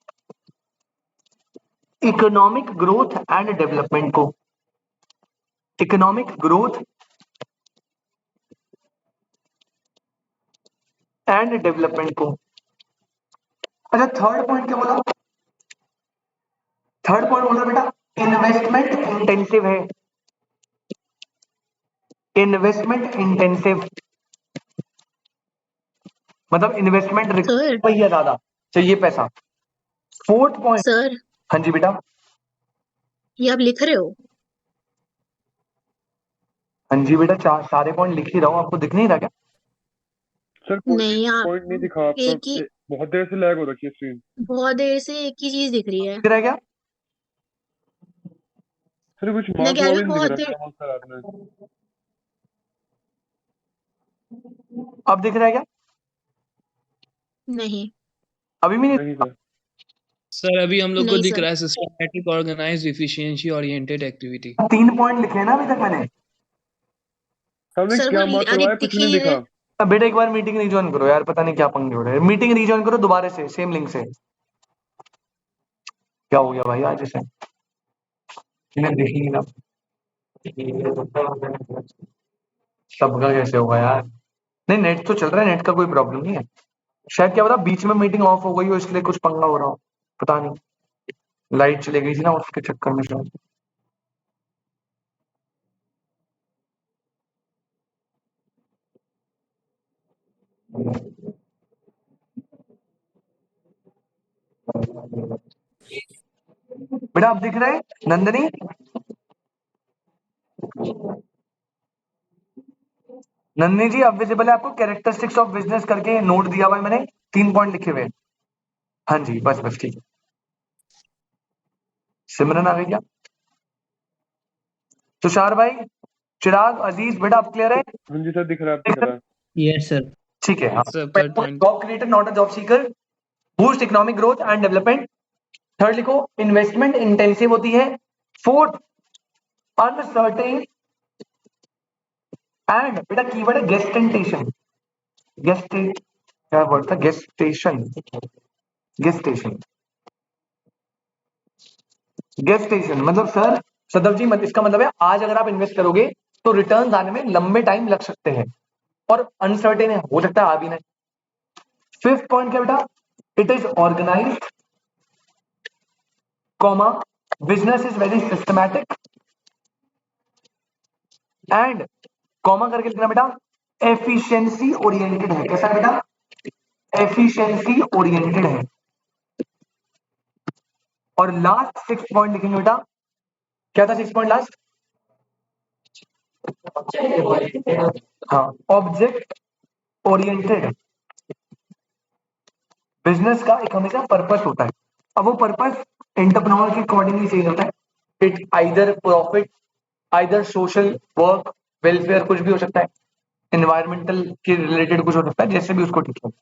इकोनॉमिक ग्रोथ एंड डेवलपमेंट को, इकोनॉमिक ग्रोथ एंड डेवलपमेंट को। अच्छा थर्ड पॉइंट क्या बोला, थर्ड पॉइंट बोला बेटा इन्वेस्टमेंट इंटेंसिव है, इन्वेस्टमेंट इंटेंसिव मतलब इन्वेस्टमेंट सर भैया ज्यादा चाहिए पैसा। फोर्थ पॉइंट, सर हाँ जी बेटा, ये आप लिख रहे हो? हाँ जी बेटा, सारे पॉइंट लिख ही रहा हूँ, आपको दिख नहीं रहा क्या? सर कोई नहीं, आप पॉइंट नहीं दिखा आपका, एक ही, बहुत देर से लैग हो रखी है स्क्रीन। बहुत देर से एक ही चीज दिख रही है। दिख रहा है क्या? सर कुछ मैं मार्क्स कह रही वार्क्स हूँ नहीं दिख बहुत रहा, देर। क्या मार्क्स करा आपने? अब दिख रहा है क्या? नहीं, अभी भी नहीं? नहीं सर। सर अभी हम लोग को नहीं दिख सर, रहा है systematic, organised, efficiency oriented activity. 3 point लिखे हैं ना अभी तक मैंने। हमने सर वो क्या मार्क अरे करवाया, दिख कुछ ही नहीं नहीं रहे। दिखा। अब बेटा एक बार मीटिंग रिज्वाइन करो यार, पता नहीं क्या पंगे हो रहे हैं। मीटिंग रिज्वाइन करो दोबारा से, सेम लिंक से। क्या हो गया भाई आज इसे, इन्हें देख ही नहीं रहा। सबका कैसे होगा यार? नहीं नेट तो चल रहा है, नेट का कोई प्रॉब्लम नहीं है। शायद क्या पता बीच में मीटिंग ऑफ हो गई हो, इसलिए कुछ पंगा हो रहा हो, पता नहीं। लाइट चली गई थी ना, उसके चक्कर में शायद। बेटा आप दिख रहे हैं नंदनी? नंदनी जी अब विजिबल है आपको? कैरेक्टरिस्टिक्स ऑफ बिजनेस करके नोट दिया हुआ है मैंने, 3 पॉइंट लिखे हुए हैं। हाँ जी बस बस ठीक है। सिमरन आ गई क्या? तुषार भाई, चिराग, अजीज, बेटा आप क्लियर है? हाँ जी सर, दिख रहा है, अब दिख रहा है। Yes sir. ठीक है हाँ। Sir third point. Job creator not a job seeker, boost economic growth and development. Third लिखो इन्वेस्टमेंट इंटेंसिव होती है। फोर्थ अनसर्टेन एंड बेटा कीवर्ड है गेस्टेंटेशन, गेस्टे क्या वर्ड था, गेस्टेशन, गेस्टेशन, गेस्टेशन मतलब सर सदव जी इसका मतलब है आज अगर आप इन्वेस्ट करोगे तो रिटर्न आने में लंबे टाइम लग सकते हैं और अनसर्टेन है, हो सकता है आ भी नहीं। फिफ्थ पॉइंट क्या बेटा, it is organised comma business is very systematic and comma करके लिखना बेटा एफिशिएंसी ओरिएंटेड है। कैसा है बेटा? एफिशिएंसी ओरिएंटेड है। और लास्ट 6 पॉइंट लिखेंगे बेटा, क्या था 6 पॉइंट लास्ट? हाँ, ऑब्जेक्ट ओरिएंटेड बिजनेस का एक हमेशा पर्पस होता है। अब वो पर्पस एंटरप्रेन्योर के अकॉर्डिंगली चेंज होता है। It either profit, either social work, welfare, कुछ भी हो सकता है, एनवायरमेंटल के रिलेटेड कुछ हो सकता है, जैसे भी उसको ठीक लगे।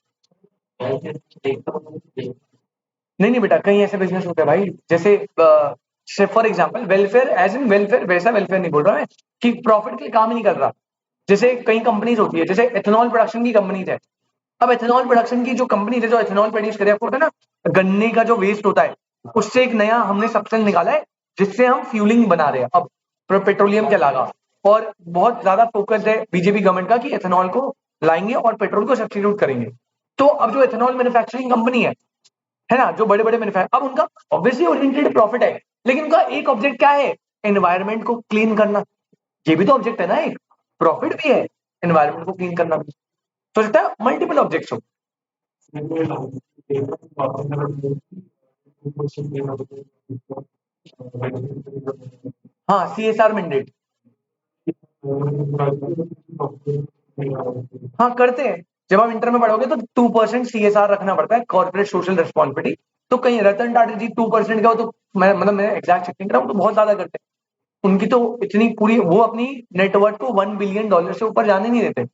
नहीं नहीं बेटा, कई ऐसे बिजनेस होते हैं भाई, जैसे for example welfare, as in welfare, वैसा वेलफेयर नहीं बोल रहा मैं कि प्रॉफिट के लिए काम ही नहीं कर रहा। जैसे कई कंपनीज होती है, जैसे एथेनॉल प्रोडक्शन की कंपनीज है। अब एथेनॉल प्रोडक्शन की जो कंपनी है जो एथेनॉल प्रोड्यूस करे, आपको पता है ना, गन्ने का जो वेस्ट होता है उससे एक नया हमने सब्सटेंस निकाला है जिससे हम फ्यूलिंग बना रहे हैं अब पेट्रोलियम के अलावा। और बहुत ज्यादा फोकस है बीजेपी गवर्नमेंट का कि एथेनॉल को लाएंगे और पेट्रोल को सब्स्टिट्यूट करेंगे। तो अब जो एथेनॉल मैन्युफैक्चरिंग कंपनी है ना, जो बड़े बड़े मैन्युफैक्चर, अब उनका ऑब्वियसली ओरिएंटेड प्रॉफिट है, लेकिन उनका एक ऑब्जेक्ट क्या है, एनवायरमेंट को क्लीन करना। ये भी तो ऑब्जेक्ट है ना, एक प्रॉफिट भी है, एनवायरमेंट को क्लीन करना भी। तो सकता है मल्टीपल ऑब्जेक्ट्स हो। हाँ, सीएसआर मैंडेट। हाँ करते हैं, जब आप इंटर में पढ़ोगे तो 2% सीएसआर रखना पड़ता है, कॉर्पोरेट सोशल रिस्पॉन्सिबिलिटी। तो कहीं रतन टाटा जी 2% का हो, तो मैं एग्जैक्ट चेक नहीं कर रहा हूँ, तो बहुत ज्यादा करते हैं। उनकी तो इतनी पूरी, वो अपनी नेटवर्थ को $1 बिलियन से ऊपर जाने नहीं देते,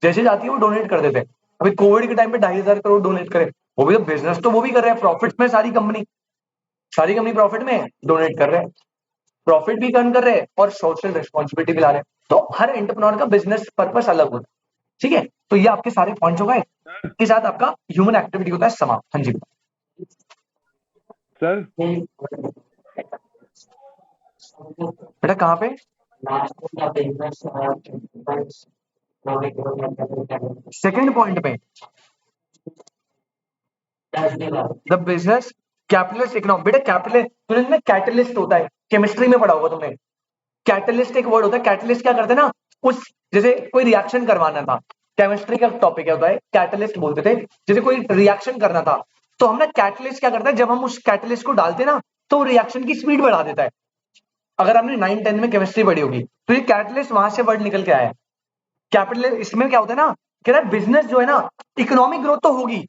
जैसे जाती है वो डोनेट कर देते हैं। अभी कोविड के टाइम पे 2,500 करोड़ डोनेट करे, वो भी तो बिजनेस, तो वो भी कर रहे हैं प्रॉफिट में, सारी कंपनी प्रॉफिट में डोनेट कर रहे हैं, प्रॉफिट भी अर्न कर रहे हैं और सोशल रिस्पॉन्सिबिलिटी भी ला रहे हैं। तो हर एंटरप्रेन्योर का बिजनेस पर्पस अलग होता है। ठीक है, तो ये आपके सारे पॉइंट्स हो गए। इसके साथ आपका ह्यूमन एक्टिविटी होता है समाप्त। हाँ जी सर बेटा, कहाँ पे? सेकंड पॉइंट पे, द बिजनेस कैपिटलिस्ट इकोनॉमी। बेटा कैपिटलिस्ट, तुमने कैटलिस्ट होता है, केमिस्ट्री में पढ़ा होगा तुमने। कैटलिस्ट एक वर्ड होता है, कैटलिस्ट क्या करते हैं ना, उस जैसे कोई रिएक्शन करवाना था, केमिस्ट्री का टॉपिक है, होता है कैटलिस्ट बोलते थे, जैसे कोई रिएक्शन करना था, तो हम ना कैटलिस्ट क्या करता है, जब हम उस कैटलिस्ट को डालते हैं ना, तो रिएक्शन की स्पीड बढ़ा देता है। अगर आपने 9-10 में केमिस्ट्री पढ़ी होगी, तो ये कैटलिस्ट वहां से वर्ड निकल के आया है। कैपिटल, इसमें क्या होता है ना, कह रहा है बिजनेस जो है ना, इकोनॉमिक ग्रोथ तो होगी,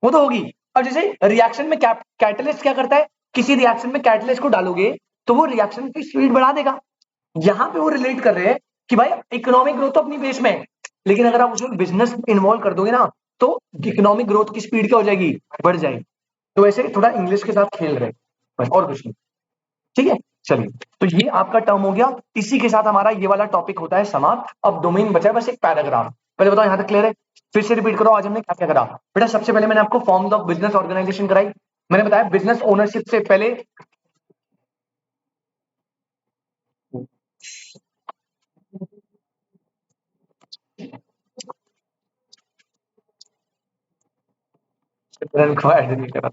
वो तो होगी। और जैसे रिएक्शन में कैटलिस्ट क्या करता है, किसी रिएक्शन में कैटलिस्ट को डालोगे तो वो रिएक्शन की स्पीड बढ़ा देगा। यहां पे वो रिलेट कर रहे हैं कि भाई इकोनॉमिक ग्रोथ तो अपनी बेस में है, लेकिन अगर आप उसमें बिजनेस इन्वॉल्व कर दोगे ना, तो इकोनॉमिक ग्रोथ की स्पीड क्या हो जाएगी, बढ़ जाएगी। तो ऐसे थोड़ा इंग्लिश के साथ खेल रहे हैं, बस और कुछ नहीं। ठीक है, चलिए, तो ये आपका टर्म हो गया। इसी के साथ हमारा ये वाला टॉपिक होता है समाप्त। अब डोमेन बचा है बस एक पैराग्राफ। पहले बताओ यहां तक क्लियर है? फिर से रिपीट करो, आज हमने क्या क्या करा। बेटा सबसे पहले मैंने आपको फॉर्म्स ऑफ बिजनेस ऑर्गेनाइजेशन कराई। मैंने बताया बिजनेस ओनरशिप से पहले सिमरन को ऐड नहीं करा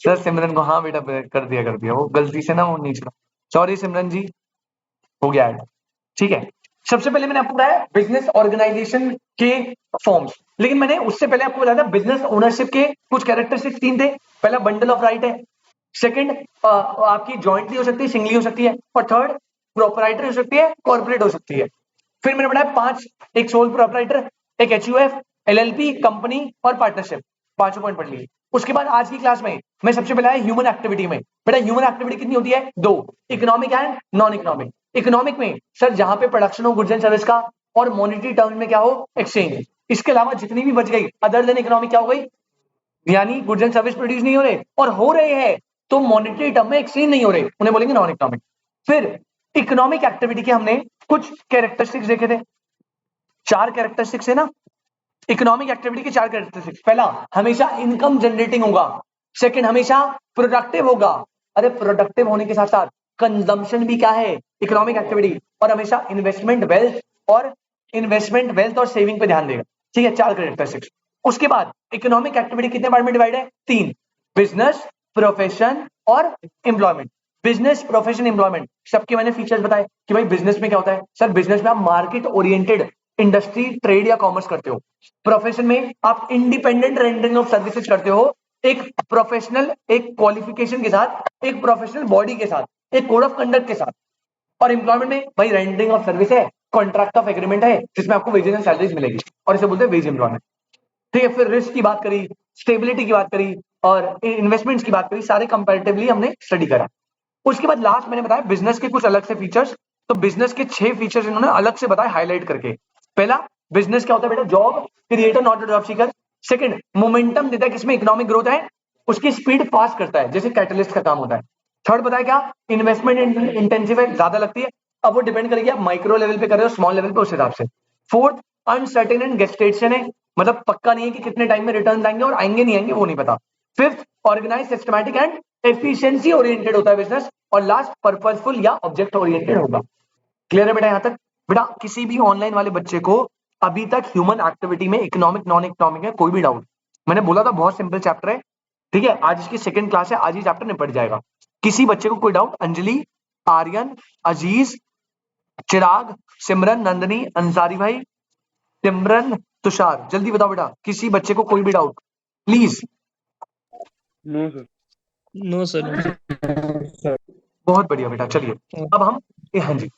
सर, सिमरन को, हाँ बेटा कर दिया वो गलती से ना, वो नहीं चला, सॉरी सिमरन जी, हो गया ऐड। ठीक है, सबसे पहले मैंने आपको बताया बिजनेस ऑर्गेनाइजेशन के फॉर्म्स, लेकिन मैंने उससे पहले आपको बताया था बिजनेस ओनरशिप के कुछ कैरेक्टरिस्टिक्स 3 थे। पहला बंडल ऑफ राइट है, सेकंड आपकी जॉइंटली हो सकती है, सिंगली हो सकती है, और थर्ड प्रोपराइटरी हो सकती है, कॉर्पोरेट हो सकती है। फिर मैंने बताया 5, एक सोल प्रोपराइटर, एक एचयूएफ, एलएलपी, कंपनी और पार्टनरशिप। 5 पॉइंट पढ़ लिए। उसके बाद आज की क्लास में मैं सबसे पहले आया ह्यूमन एक्टिविटी में। बेटा ह्यूमन एक्टिविटी कितनी होती है? 2, economic and non economic. Economic में सर जहां पे प्रोडक्शन हो गुड्स एंड सर्विस का, और मॉनेटरी टर्म में क्या हो, एक्सचेंज। इसके अलावा जितनी भी बच गई अदर देन इकोनॉमिक क्या हो गई, यानी गुड्स एंड सर्विस प्रोड्यूस नहीं हो रहे, और हो रहे हैं तो मॉनेटरी टर्म में एक्सचेंज नहीं हो रहे, उन्हें बोलेंगे नॉन इकोनॉमिक। फिर इकोनॉमिक एक्टिविटी के हमने कुछ कैरेक्टरिस्टिक्स देखे थे, 4 कैरेक्टरिस्टिक्स है ना इकोनॉमिक एक्टिविटी के, 4 कैरेक्टरिस्टिक्स। पहला, हमेशा इनकम जनरेटिंग होगा। सेकंड, हमेशा प्रोडक्टिव होगा। अरे प्रोडक्टिव होने के साथ साथ कंजम्पशन भी क्या है, इकोनॉमिक एक्टिविटी। और हमेशा इन्वेस्टमेंट वेल्थ और सेविंग पे ध्यान देगा। ठीक है, 4 कैरेक्टरिस्टिक्स। उसके बाद इकोनॉमिक एक्टिविटी कितने पार्ट में डिवाइड है? 3, बिजनेस, प्रोफेशन और एम्प्लॉयमेंट। बिजनेस, प्रोफेशन, एम्प्लॉयमेंट, सबके मैंने फीचर्स बताए कि भाई बिजनेस में क्या होता है। सर बिजनेस में आप मार्केट ओरिएंटेड इंडस्ट्री, ट्रेड या कॉमर्स करते हो। प्रोफेशन में आप इंडिपेंडेंट रेंडरिंग ऑफ सर्विसेज करते हो, एक प्रोफेशनल, एक क्वालिफिकेशन के साथ, एक प्रोफेशनल बॉडी के साथ, एक कोड ऑफ कंडक्ट के साथ। और एम्प्लॉयमेंट में भाई रेंडरिंग ऑफ सर्विस है, कॉन्ट्रैक्ट ऑफ एग्रीमेंट है, जिसमें आपको वेजेस एंड सैलरीज मिलेगी, और इसे बोलते हैं वेज एम्प्लॉयमेंट। ठीक है, फिर रिस्क की बात करी, स्टेबिलिटी की बात करी और इन्वेस्टमेंट्स की बात करी, सारे कंपैरेटिवली हमने स्टडी करा। उसके बाद लास्ट मैंने बताया बिजनेस के कुछ अलग से फीचर्स। तो बिजनेस के 6 फीचर्स इन्होंने अलग से बताए हाईलाइट करके। पहला, बिजनेस क्या होता है बेटा? Job creator not a job seeker. Second, momentum देता है, किसमें इकोनॉमिक ग्रोथ है, उसकी स्पीड फास्ट करता है, जैसे कैटलिस्ट का काम होता है। थर्ड बताया क्या? इन्वेस्टमेंट इंटेंसिव है, ज्यादा लगती है। अब वो डिपेंड करेगी आप माइक्रो लेवल पे कर रहे हो स्मॉल लेवल पे, उस हिसाब से। फोर्थ, अनसर्टेन एंड गेस्टेशन है, मतलब पक्का नहीं है कि कितने टाइम में रिटर्न आएंगे और आएंगे नहीं आएंगे वो नहीं पता। Fifth, organise systematic and efficiency oriented होता है बिजनेस। और लास्ट, पर्पसफुल या ऑब्जेक्ट ओरिएंटेड होगा। क्लियर है बेटा यहां तक? बेटा किसी भी ऑनलाइन वाले बच्चे को अभी तक ह्यूमन एक्टिविटी में इकोनॉमिक नॉन इकोनॉमिक है कोई भी डाउट? मैंने बोला था बहुत सिंपल चैप्टर है, ठीक है। आज इसकी सेकंड क्लास है, आज ही चैप्टर निपट जाएगा। किसी बच्चे को कोई डाउट? अंजलि, आर्यन, अजीज, चिराग, सिमरन, नंदनी, अंसारी भाई, सिमरन, तुषार, जल्दी बताओ बेटा, किसी बच्चे को कोई भी doubt please? No sir. No sir. बहुत बढ़िया बेटा, चलिए अब हम हाँ जी,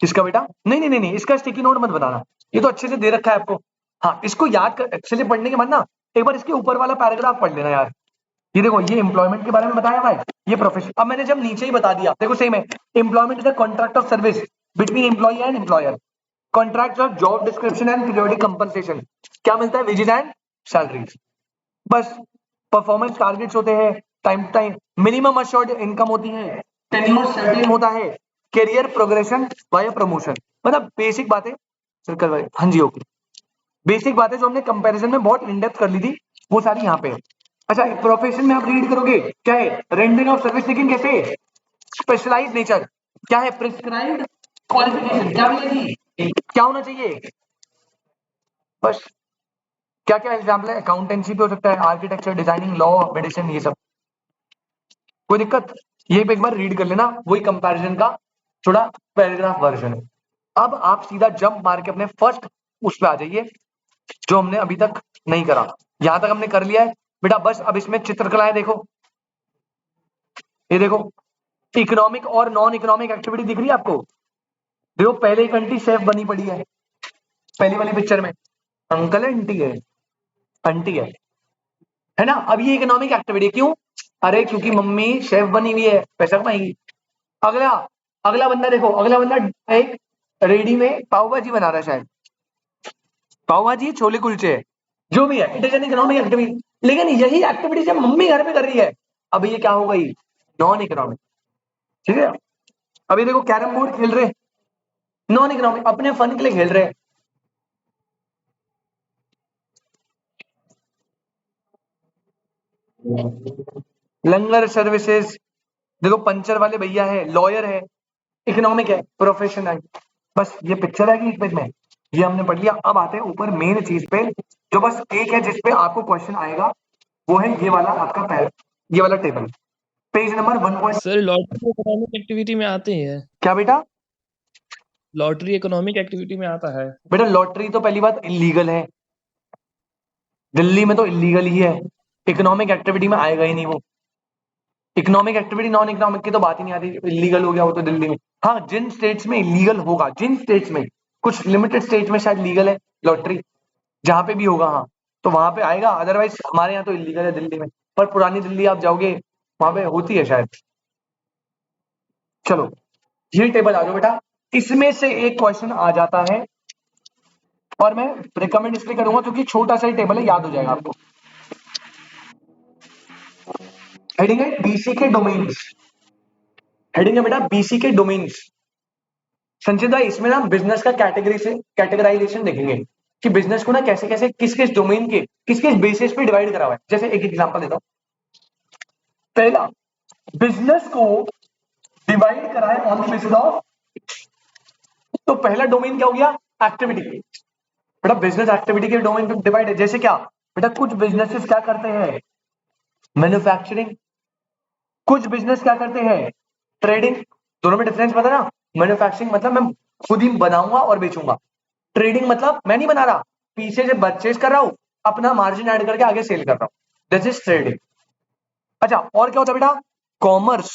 किसका बेटा? नहीं नहीं नहीं नहीं, इसका स्टिकी नोट मत बनाना, ये तो अच्छे से दे रखा है आपको। हाँ, इसको याद कर, अच्छे से पढ़ने के बाद ना एक बार इसके ऊपर वाला पैराग्राफ पढ़ लेना यार। ये देखो, ये एम्प्लॉयमेंट के बारे में बताया हुआ है, ये प्रोफेशन। अब मैंने जब नीचे ही बता दिया, देखो सेम है, employment is a contract of service between employee and employer. Contract of job description and periodic compensation. क्या मिलता है? वेजेस एंड सैलरीज, बस। परफॉर्मेंस टारगेट्स होते हैं, time to time, minimum assured income होती है, टेन्योर सर्टेन होता है, करियर प्रोग्रेशन वाया प्रमोशन। मतलब बेसिक बातें सर्कल भाई, हाँ जी ओके, बेसिक बातें जो हमने कंपैरिजन में बहुत इन डेप्थ कर ली थी वो सारी यहाँ पे है। अच्छा, प्रोफेशन में आप रीड करोगे क्या है? रेंडरिंग ऑफ सर्विस, लेकिन कैसे? Specialised nature. क्या है? Prescribed qualification. क्या मिलेगी? क्या होना चाहिए? बस। क्या क्या एग्जाम्पल है? अकाउंटेंसी पे हो सकता है, आर्किटेक्चर, डिजाइनिंग, लॉ, मेडिसिन, ये सब। कोई दिक्कत? ये पे एक बार रीड कर लेना, वही कंपैरिजन का थोड़ा पैराग्राफ वर्जन है। अब आप सीधा जंप मार के अपने फर्स्ट उस पे आ जाइए जो हमने अभी तक नहीं करा। यहां तक हमने कर लिया है बेटा, बस अब इसमें चित्रकलाएं देखो। ये देखो, इकोनॉमिक और नॉन इकोनॉमिक एक्टिविटी दिख रही है आपको? देखो, पहले एक आंटी शेफ बनी पड़ी है पहली वाली पिक्चर में, अंकल है आंटी है? आंटी है ना? अब ये इकोनॉमिक एक्टिविटी क्यों? अरे क्योंकि मम्मी शेफ बनी हुई है, पैसा कमाएगी। अगला अगला बंदा देखो, अगला बंदा एक रेडी में पाव भाजी बना रहा है, शायद पाव भाजी, छोले कुलचे है, जो भी है, it is an economic activity. लेकिन यही एक्टिविटी जब मम्मी घर पे कर रही है, अब ये क्या हो गई? Non economic. ठीक है। अभी देखो, कैरम बोर्ड खेल रहे, नॉन इकोनॉमिक, अपने फन के लिए खेल रहे हैं। लंगर सर्विसेज, देखो पंचर वाले भैया है, लॉयर है, इकोनॉमिक है, प्रोफेशन है। बस ये पिक्चर है कि इस पेज में ये हमने पढ़ लिया। अब आते हैं ऊपर मेन चीज पे, जो बस एक है जिसपे आपको क्वेश्चन आएगा, वो है ये वाला आपका पैर, ये वाला table, page number 1 sir lottery economic activity में आते हैं? क्या बेटा? लॉटरी इकोनॉमिक एक्टिविटी में आता है? बेटा लॉटरी तो पहली बात इलीगल है, दिल्ली में तो इलीगल ही है, इकोनॉमिक एक्टिविटी में आएगा ही नहीं वो। इकोनॉमिक एक्टिविटी नॉन इकोनॉमिक की तो बात ही नहीं आती, इलीगल हो गया वो तो दिल्ली में। हाँ, जिन स्टेट्स में इलीगल होगा, जिन स्टेट्स में, कुछ लिमिटेड स्टेट्स में शायद लीगल है लॉटरी, जहां पे भी होगा हाँ तो वहां पे आएगा, अदरवाइज हमारे यहाँ तो इलीगल है दिल्ली में। पर पुरानी दिल्ली आप जाओगे वहां पे होती है शायद। चलो ये टेबल आ जाओ बेटा, इसमें से एक क्वेश्चन आ जाता है, और मैं रिकमेंड इसलिए करूंगा क्योंकि छोटा सा ही टेबल है, याद हो जाएगा आपको। हेडिंग है बीसी के डोमेन्स, हेडिंग है बेटा बीसी के डोमेन्स। संचित भाई इसमें ना बिजनेस का कैटेगरी से कैटेगराइजेशन देखेंगे कि बिजनेस को ना कैसे कैसे किस किस डोमेन के किस किस बेसिस पे डिवाइड करा हुआ है। जैसे एक एग्जांपल देता हूं, पहला, बिजनेस को डिवाइड करा है ऑन द बेसिस ऑफ, तो पहला डोमेन क्या हो गया? एक्टिविटी। बेटा बिजनेस एक्टिविटी के डोमेन पे डिवाइड है, जैसे क्या बेटा? कुछ बिजनेसेस क्या करते हैं? मैन्युफैक्चरिंग। कुछ बिजनेस क्या करते हैं? ट्रेडिंग। दोनों में डिफरेंस पता ना? मैन्युफैक्चरिंग मतलब मैं खुद ही बनाऊंगा और बेचूंगा, ट्रेडिंग मतलब मैं नहीं बना रहा, पीछे से परचेज कर रहा हूं, अपना मार्जिन ऐड करके आगे सेल कर रहा हूं, दिस इज ट्रेडिंग। अच्छा, और क्या होता है बेटा? Commerce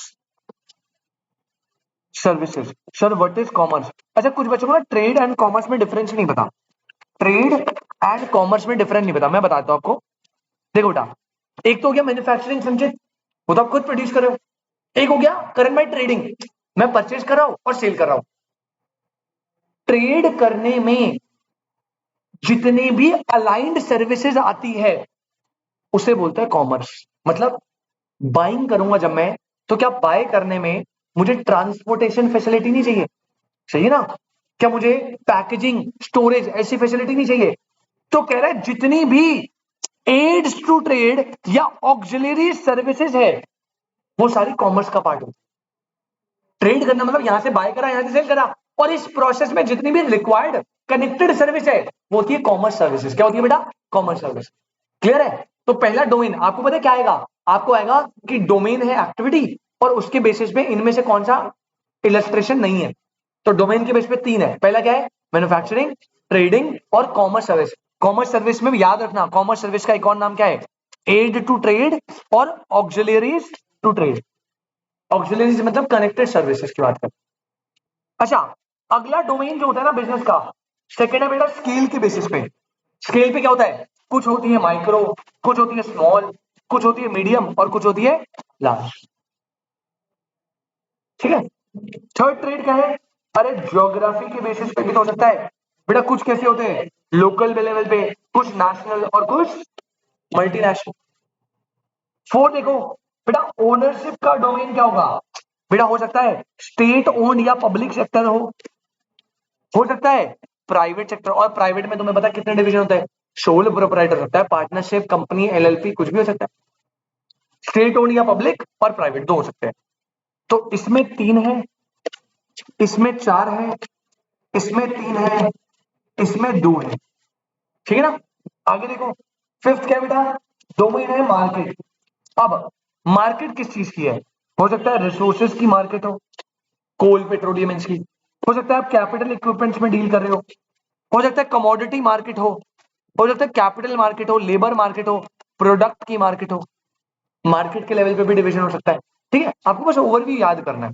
services. Sir what is commerce? अच्छा, कुछ बच्चों को ना ट्रेड एंड कॉमर्स में डिफरेंस नहीं पता। ट्रेड एंड कॉमर्स में डिफरेंस नहीं पता, मैं बताता हूं आपको। देखो बेटा, एक तो हो गया मैन्युफैक्चरिंग, संचित, वो तो आप खुद प्रोड्यूस कर रहे हो। एक हो गया करंट बाय ट्रेडिंग, मैं परचेज कर रहा हूं और सेल कर रहा हूं। ट्रेड करने में जितनी भी अलाइंड सर्विसेज आती है उसे बोलते हैं कॉमर्स। मतलब बाइंग करूंगा जब मैं, तो क्या बाय करने में मुझे ट्रांसपोर्टेशन फैसिलिटी नहीं चाहिए? चाहिए ना। क्या मुझे पैकेजिंग, स्टोरेज, ऐसी फैसिलिटी नहीं चाहिए? तो कह रहा है जितनी भी एड्स टू ट्रेड या ऑक्सिलरी सर्विसेज है वो सारी कॉमर्स का पार्ट होती है। ट्रेड करना मतलब यहां से बाय करा, यहां से सेल करा, और इस प्रोसेस में जितनी भी रिक्वायर्ड कनेक्टेड सर्विस है वो होती है कॉमर्स सर्विसेज। क्या होती है बेटा? Commerce service. क्लियर है? तो पहला डोमेन आपको पता है क्या आएगा? आपको आएगा कि डोमेन है एक्टिविटी, और उसके बेसिस पे इनमें से कौन सा इलस्ट्रेशन नहीं है। तो डोमेन के बेस पे तीन है। पहला क्या है? मैन्युफैक्चरिंग, ट्रेडिंग और कॉमर्स सर्विस। कॉमर्स सर्विस में भी याद रखना, कॉमर्स सर्विस का एक और नाम क्या है? एड टू ट्रेड और ऑक्सिलरीज टू ट्रेड। ऑक्सिलरीज मतलब कनेक्टेड सर्विसेज की बात करते हैं। अच्छा, अगला डोमेन जो होता है ना बिजनेस का, सेकेंड है बेटा स्केल के बेसिस पे। स्केल पे क्या होता है? कुछ होती है माइक्रो, कुछ होती है स्मॉल, कुछ होती है मीडियम और कुछ होती है लार्ज। ठीक है। थर्ड ट्रेड क्या है? अरे ज्योग्राफी के बेसिस पे भी तो हो सकता है बेटा। कुछ कैसे होते हैं? लोकल लेवल पे, कुछ नेशनल और कुछ मल्टीनेशनल। फोर्थ देखो बेटा, ओनरशिप का डोमेन क्या होगा? बेटा हो सकता है स्टेट ओन्ड या पब्लिक सेक्टर हो सकता है प्राइवेट सेक्टर। और प्राइवेट में तुम्हें पता कितने डिवीजन होते हैं? सोल प्रोप्राइटर होता है, पार्टनरशिप, कंपनी, एलएलपी, कुछ भी हो सकता है। स्टेट ओन्ड या पब्लिक और प्राइवेट दो हो सकते हैं। तो इसमें तीन है, इसमें चार है, इसमें तीन है, इसमें दो है। ठीक है ना। आगे देखो, फिफ्थ क्या है बेटा? डोमेन है मार्केट। अब मार्केट किस चीज की है? हो सकता है रिसोर्सेज की मार्केट कोल, पेट्रोलियम की। हो सकता है आप कैपिटल इक्विपमेंट्स में डील कर रहे हो सकता है कमोडिटी मार्केट हो सकता है capital market labour market product की मार्केट मार्केट के लेवल पे भी डिवीजन हो सकता है। ठीक है, आपको बस ओवरव्यू याद करना है।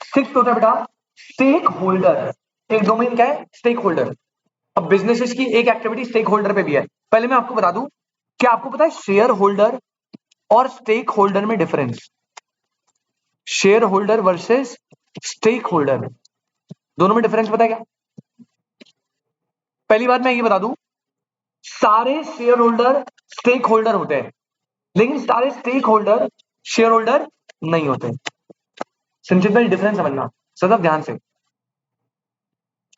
सिक्स्थ होता है बेटा स्टेक होल्डर। एक डोमेन क्या है? Stake holder. अब बिजनेसेस की एक एक्टिविटी स्टेक होल्डर पे भी है। पहले मैं आपको बता दूं, क्या आपको पता है शेयर होल्डर और स्टेक होल्डर में difference? Shareholder versus stakeholder, दोनों में डिफरेंस पता है क्या? पहली बात मैं ये बता दूं, सारे शेयर होल्डर स्टेक होल्डर होते हैं, लेकिन सारे स्टेक होल्डर शेयर होल्डर नहीं होते। संचित भाई डिफरेंस समझना सदा ध्यान से।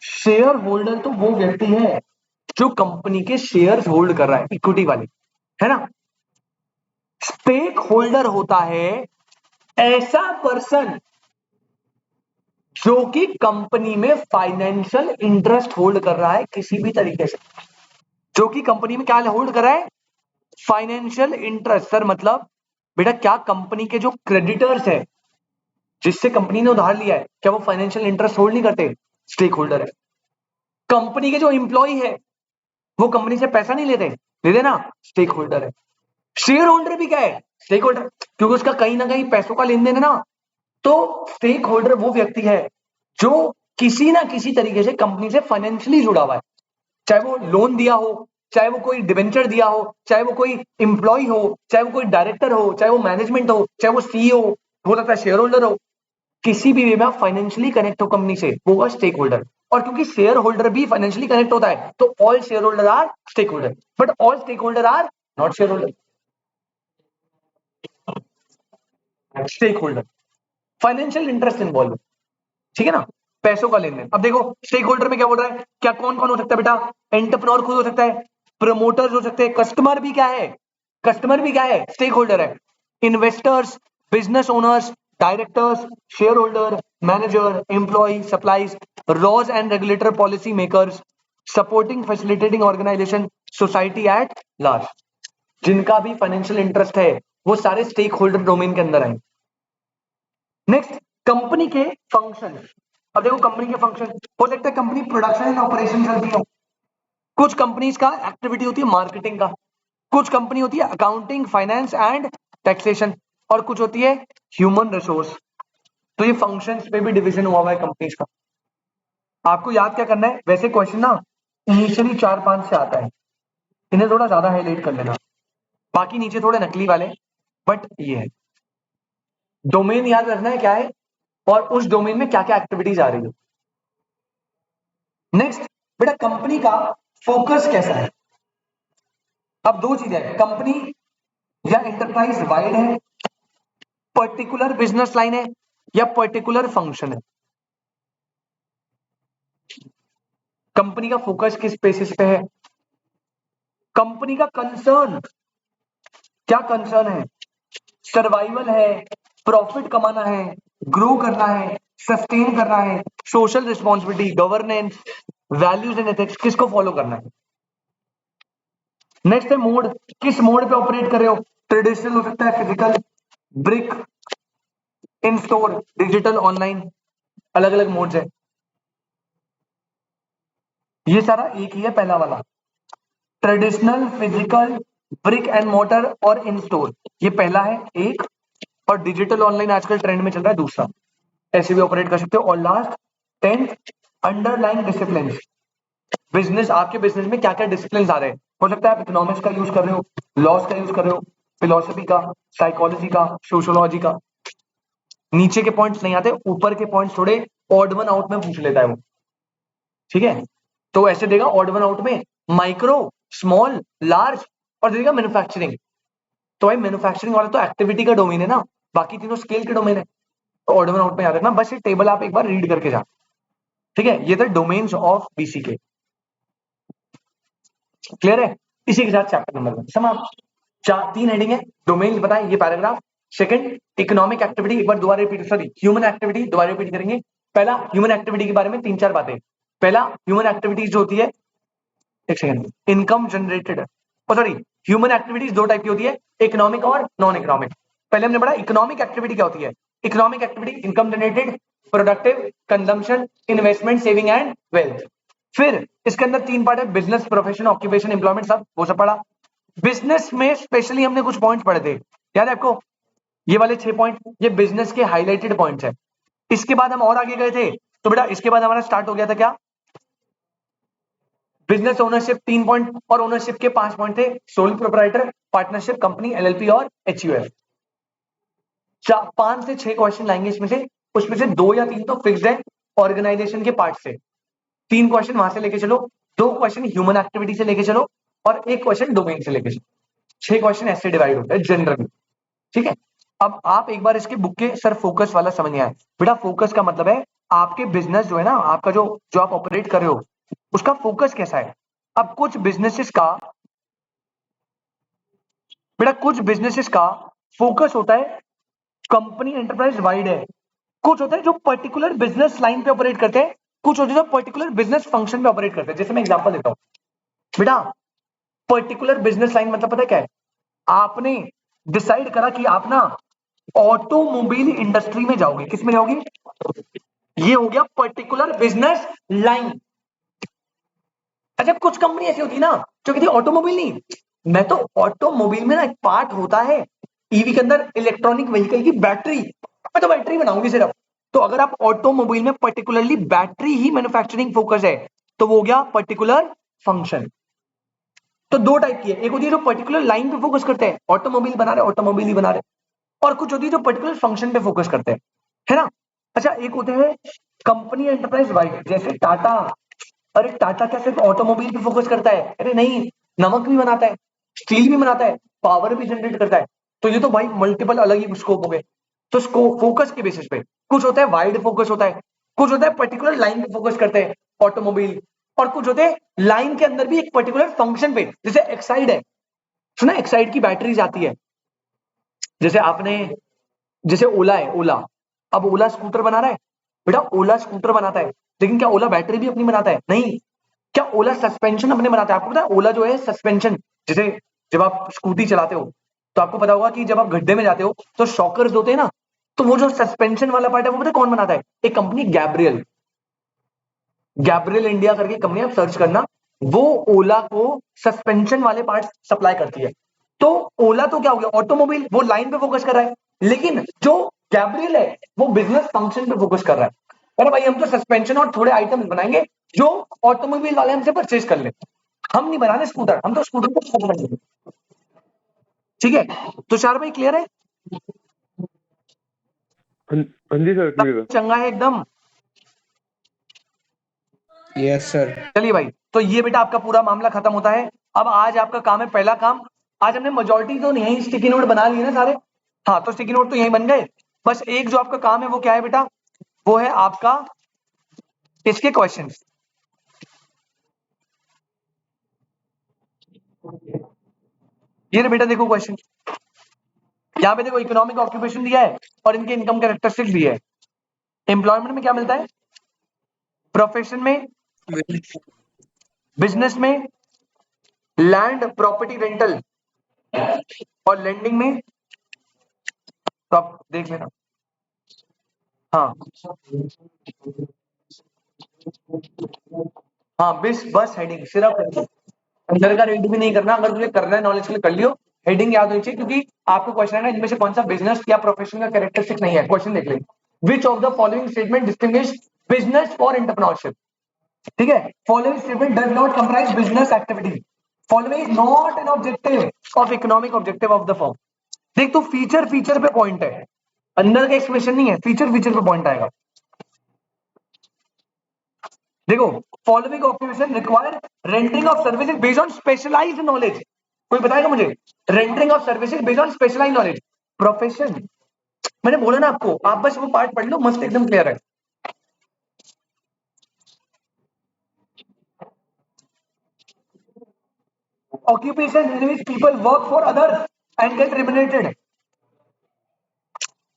शेयर होल्डर तो वो व्यक्ति है जो कंपनी के शेयर्स होल्ड कर रहा है, इक्विटी वाले, है ना। स्टेक होल्डर होता है ऐसा पर्सन जो कि कंपनी में फाइनेंशियल इंटरेस्ट होल्ड कर रहा है किसी भी तरीके से। जो कि कंपनी में क्या होल्ड कर रहा है? Financial interest. सर मतलब बेटा क्या कंपनी के जो क्रेडिटर्स है, जिससे कंपनी ने उधार लिया है, क्या वो फाइनेंशियल इंटरेस्ट होल्ड नहीं करते? स्टेक होल्डर है। कंपनी के जो एम्प्लॉय है वो कंपनी से पैसा नहीं लेते, लेते ना, स्टेक होल्डर है। शेयर होल्डर भी क्या है? स्टेक होल्डर, क्योंकि उसका कहीं ना कहीं पैसों का लेन देन है ना। तो स्टेक होल्डर वो व्यक्ति है जो किसी ना किसी तरीके से कंपनी से फाइनेंशियली जुड़ा हुआ है, चाहे वो लोन दिया हो, चाहे वो कोई डिवेंचर दिया हो, चाहे वो कोई इंप्लॉय हो, चाहे वो कोई डायरेक्टर हो, चाहे वो मैनेजमेंट हो, चाहे वो सीईओ हो सकता है शेयर होल्डर हो। किसी भी वे में फाइनेंशियली कनेक्ट हो कंपनी से, वो होगा स्टेक होल्डर। और क्योंकि शेयर होल्डर भी फाइनेंशियली कनेक्ट होता है, तो all shareholder are stakeholder, but all stakeholder are not shareholder. Stakeholder financial interest involve, ठीक है ना, पैसों का लेन देन। अब देखो स्टेक होल्डर में क्या बोल रहा है, क्या कौन कौन हो सकता है बेटा? एंटरप्रेन्योर खुद हो सकता है, प्रमोटर्स हो सकते हैं, कस्टमर भी क्या है? कस्टमर भी क्या है? स्टेक होल्डर है। Investors, business owners, directors, shareholder, manager, employee, supplies, laws and regulator, policy makers, supporting facilitating organisation, society at large. जिनका भी फाइनेंशियल इंटरेस्ट है वो सारे स्टेक होल्डर डोमेन के अंदर आएंगे। नेक्स्ट, कंपनी के फंक्शन। अब देखो कंपनी के फंक्शन हो सकता है कंपनी प्रोडक्शन एंड ऑपरेशन करती हो, कुछ कंपनीज का एक्टिविटी होती है मार्केटिंग का, कुछ कंपनी होती है अकाउंटिंग, फाइनेंस एंड टैक्सेशन, और कुछ होती है ह्यूमन रिसोर्स। तो ये फंक्शंस पे भी डिवीजन हुआ है कंपनीज का। आपको याद क्या करना है, वैसे क्वेश्चन ना इनिशियली 4-5 से आता है, इन्हें थोड़ा ज्यादा हाईलाइट कर लेना, बाकी नीचे थोड़े नकली वाले, बट ये है डोमेन याद रखना है क्या है और उस डोमेन में क्या क्या एक्टिविटीज आ रही है। नेक्स्ट बेटा कंपनी का फोकस कैसा है। अब दो चीजें, कंपनी या एंटरप्राइज वाइड है, पर्टिकुलर बिजनेस लाइन है या पर्टिकुलर फंक्शन है। कंपनी का फोकस किस बेसिस पे है, कंपनी का कंसर्न क्या कंसर्न है, सर्वाइवल है, प्रॉफिट कमाना है, ग्रो करना है, सस्टेन करना है, social responsibility, governance, values and ethics, किसको फॉलो करना है। नेक्स्ट है मोड, किस मोड पे ऑपरेट कर रहे हो, ट्रेडिशनल हो सकता है, फिजिकल, ब्रिक, इन स्टोर, डिजिटल, ऑनलाइन, अलग अलग मोड्स है। ये सारा एक ही है, पहला वाला traditional, physical, brick and motor और इन स्टोर, ये पहला है एक, और डिजिटल ऑनलाइन आजकल ट्रेंड में चल रहा है दूसरा, ऐसे भी ऑपरेट कर सकते हो। और last 10th underline discipline, business, आपके बिजनेस में क्या क्या डिसिप्लिन आ रहे हैं, हो सकता है आप इकोनॉमिक्स का यूज कर रहे हो, लॉस का यूज कर रहे हो, फिलोसफी का, साइकोलॉजी का, सोशियोलॉजी का। नीचे के पॉइंट्स नहीं आते, ऊपर के पॉइंट्स थोड़े ऑड वन आउट में पूछ लेता है वो, ठीक है। तो ऐसे देगा ऑड वन आउट में माइक्रो, स्मॉल, लार्ज और देगा मैन्युफैक्चरिंग। तो भाई मैन्युफैक्चरिंग वाला तो एक्टिविटी का डोमेन है ना, बाकी तीनों स्केल के डोमेन है, तो ऑड वन आउट में याद रखना। बस ये टेबल आप एक बार रीड करके जा, ठीक है। ये थे डोमेन्स ऑफ बीसीके, क्लियर है। इसी के साथ चैप्टर नंबर 1 समाप्त। 3 हेडिंग है, डोमेन बताएं, ये पैराग्राफ। सेकंड इकोनॉमिक एक्टिविटी, एक बार दोबारा रिपीट, सॉरी ह्यूमन एक्टिविटी दोबारा रिपीट करेंगे। पहला ह्यूमन एक्टिविटी के बारे में 3-4 बातें। पहला ह्यूमन एक्टिविटीज जो होती है, एक second, income generated, sorry human activities दो टाइप की होती है, इकोनॉमिक और नॉन इकोनॉमिक। पहले हमने पढ़ा इकोनॉमिक एक्टिविटी क्या होती है। Economic activity income generated, productive, consumption, investment, saving and wealth. फिर इसके अंदर 3 पार्ट है, बिजनेस, प्रोफेशन, ऑक्यूपेशन, एम्प्लॉयमेंट, सब वो सब पढ़ा। बिजनेस में स्पेशली हमने कुछ पॉइंट पढ़े थे, याद है आपको, ये वाले 6 पॉइंट, ये बिजनेस के हाईलाइटेड पॉइंट्स है। इसके बाद हम और आगे गए थे, तो बेटा इसके बाद हमारा स्टार्ट हो गया था क्या, बिजनेस ओनरशिप 3 पॉइंट, और ओनरशिप के 5 पॉइंट थे, sole proprietor, partnership, company, LLP और एचयूएफ। 5 से 6 क्वेश्चन लाएंगे इसमें से, उसमें से 2 या 3 तो फिक्स्ड है ऑर्गेनाइजेशन के पार्ट से, 3 क्वेश्चन वहां से लेके चलो, 2 क्वेश्चन ह्यूमन एक्टिविटी से लेके चलो और 1 क्वेश्चन डोमेन से लेके चलो। 6 क्वेश्चन ऐसे डिवाइड होते हैं जनरली, ठीक है। अब आप एक बार इसके बुक के सर फोकस वाला समझ आए बेटा, फोकस का मतलब है आपके बिजनेस जो है ना, आपका जो आप ऑपरेट कर रहे हो उसका फोकस कैसा है। अब कुछ बिजनेसेस का बेटा, कुछ बिजनेसेस का फोकस होता है कंपनी एंटरप्राइज वाइड है, कुछ होता है जो पर्टिकुलर बिजनेस लाइन पे ऑपरेट करते हैं, कुछ होते हैं जो पर्टिकुलर बिजनेस फंक्शन पे ऑपरेट करते हैं। जैसे मैं एग्जांपल देता हूं बेटा, पर्टिकुलर बिजनेस लाइन मतलब पता है क्या है, आपने डिसाइड करा कि आप ना ऑटोमोबाइल इंडस्ट्री में जाओगे, किस में जाओगे, ये हो गया पर्टिकुलर बिजनेस लाइन। अच्छा कुछ कंपनी ऐसी होती है ना जो कहती है ऑटोमोबाइल नहीं, मैं तो ऑटोमोबाइल में ना एक पार्ट होता है ईवी के अंदर, इलेक्ट्रॉनिक व्हीकल की बैटरी, मैं तो बैटरी बनाऊंगी सिर्फ। तो अगर आप ऑटोमोबाइल में पर्टिकुलरली बैटरी ही मैन्युफैक्चरिंग फोकस है तो वो हो गया पर्टिकुलर फंक्शन। तो 2 टाइप की है, एक होती है जो पर्टिकुलर लाइन पे फोकस करते हैं, ऑटोमोबाइल बना रहे ऑटोमोबाइल ही बना रहे, और कुछ होती है जो पर्टिकुलर फंक्शन पे फोकस करते हैं, है ना। अच्छा एक होते हैं कंपनी एंटरप्राइज वाइड, जैसे टाटा, अरे टाटा क्या सिर्फ ऑटोमोबाइल पे फोकस करता है, अरे नहीं, नमक भी बनाता है, स्टील भी बनाता है, पावर भी जनरेट करता है, तो ये तो भाई मल्टीपल अलग ही स्कोप हो गए। तो फोकस के बेसिस पे कुछ होता है वाइड फोकस होता है, कुछ होता है पर्टिकुलर लाइन पे फोकस करते हैं ऑटोमोबाइल, और कुछ होते हैं लाइन के अंदर भी एक पर्टिकुलर फंक्शन पे, जैसे एक्साइड है, सुना एक्साइड की बैटरी जाती है, जैसे आपने, जैसे ओला है, ओला, अब ओला स्कूटर बना रहा है बेटा, ओला स्कूटर बनाता है, लेकिन क्या ओला बैटरी भी अपनी बनाता है, नहीं। क्या ओला सस्पेंशन अपने बनाता है, आपको पता है ओला जो है सस्पेंशन, जैसे जब आप स्कूटी चलाते हो तो आपको पता होगा कि जब आप गड्ढे में जाते हो तो शॉकर्स होते हैं ना, तो वो जो सस्पेंशन वाला पार्ट है वो पता है कौन बनाता है, एक कंपनी गैब्रियल, गैब्रियल इंडिया करके कंपनी, आप सर्च करना, वो ओला को सस्पेंशन वाले पार्ट सप्लाई करती है। तो ओला तो क्या हो गया ऑटोमोबाइल, वो लाइन पे फोकस कर रहा है, लेकिन जो गैब्रियल है वो बिजनेस फंक्शन पे फोकस कर रहा है। अरे भाई हम तो सस्पेंशन और थोड़े आइटम्स बनाएंगे, जो ऑटोमोबाइल वाले हमसे परचेज कर ले। हम नहीं बनाने स्कूटर, हम तो स्कूटर को खत्म कर देंगे। ठीक है, तुषार भाई क्लियर है? हाँ जी सर, क्लियर है। चंगा है एकदम। Yes sir. चलिए भाई, तो ये बेटा आपका पूरा मामला खत्म होता है। अब आज आपका काम है, पहला काम, आज हमने मेजॉरिटी तो नहीं स्टिकी नोट बना लिए ना सारे। हाँ, तो स्टिकी नोट तो यहीं बन गए। बस एक जो आपका काम है वो क्या है बेटा, वो है आपका इसके क्वेश्चंस। ये रे बेटा देखो क्वेश्चन, यहाँ पे देखो इकोनॉमिक ऑक्यूपेशन दिया है और इनके इनकम कैरेक्टरिस्टिक्स दिया है। एम्प्लॉयमेंट में क्या मिलता है, प्रोफेशन में, बिजनेस में, लैंड प्रॉपर्टी रेंटल और लेंडिंग में। तो आप देख लेना। हाँ हाँ, बस हेडिंग सिर्फ, अंदर का रीड भी नहीं करना। अगर तुझे करना है नॉलेज के लिए कर लियो, हेडिंग याद होनी चाहिए, क्योंकि आपको क्वेश्चन है ना इनमें से कौन सा बिजनेस या प्रोफेशन का कैरेक्टरिस्टिक नहीं है। क्वेश्चन देख ले, which of the following statement distinguish business for entrepreneurship. ठीक है, following statement does not comprise business activity, following is not an objective of economic objective of the firm. देख तो फीचर पे पॉइंट है, अंदर का एक्सप्रेशन नहीं है, फीचर पे पॉइंट आएगा। देखो, following occupation require rendering of services based on specialised knowledge. कोई बताएगा मुझे, rendering of services based on specialised knowledge, profession. मैंने बोला ना आपको, आप बस वो पार्ट पढ़ लो, मस्त एकदम क्लियर है। Occupation in which people work for others and get remunerated.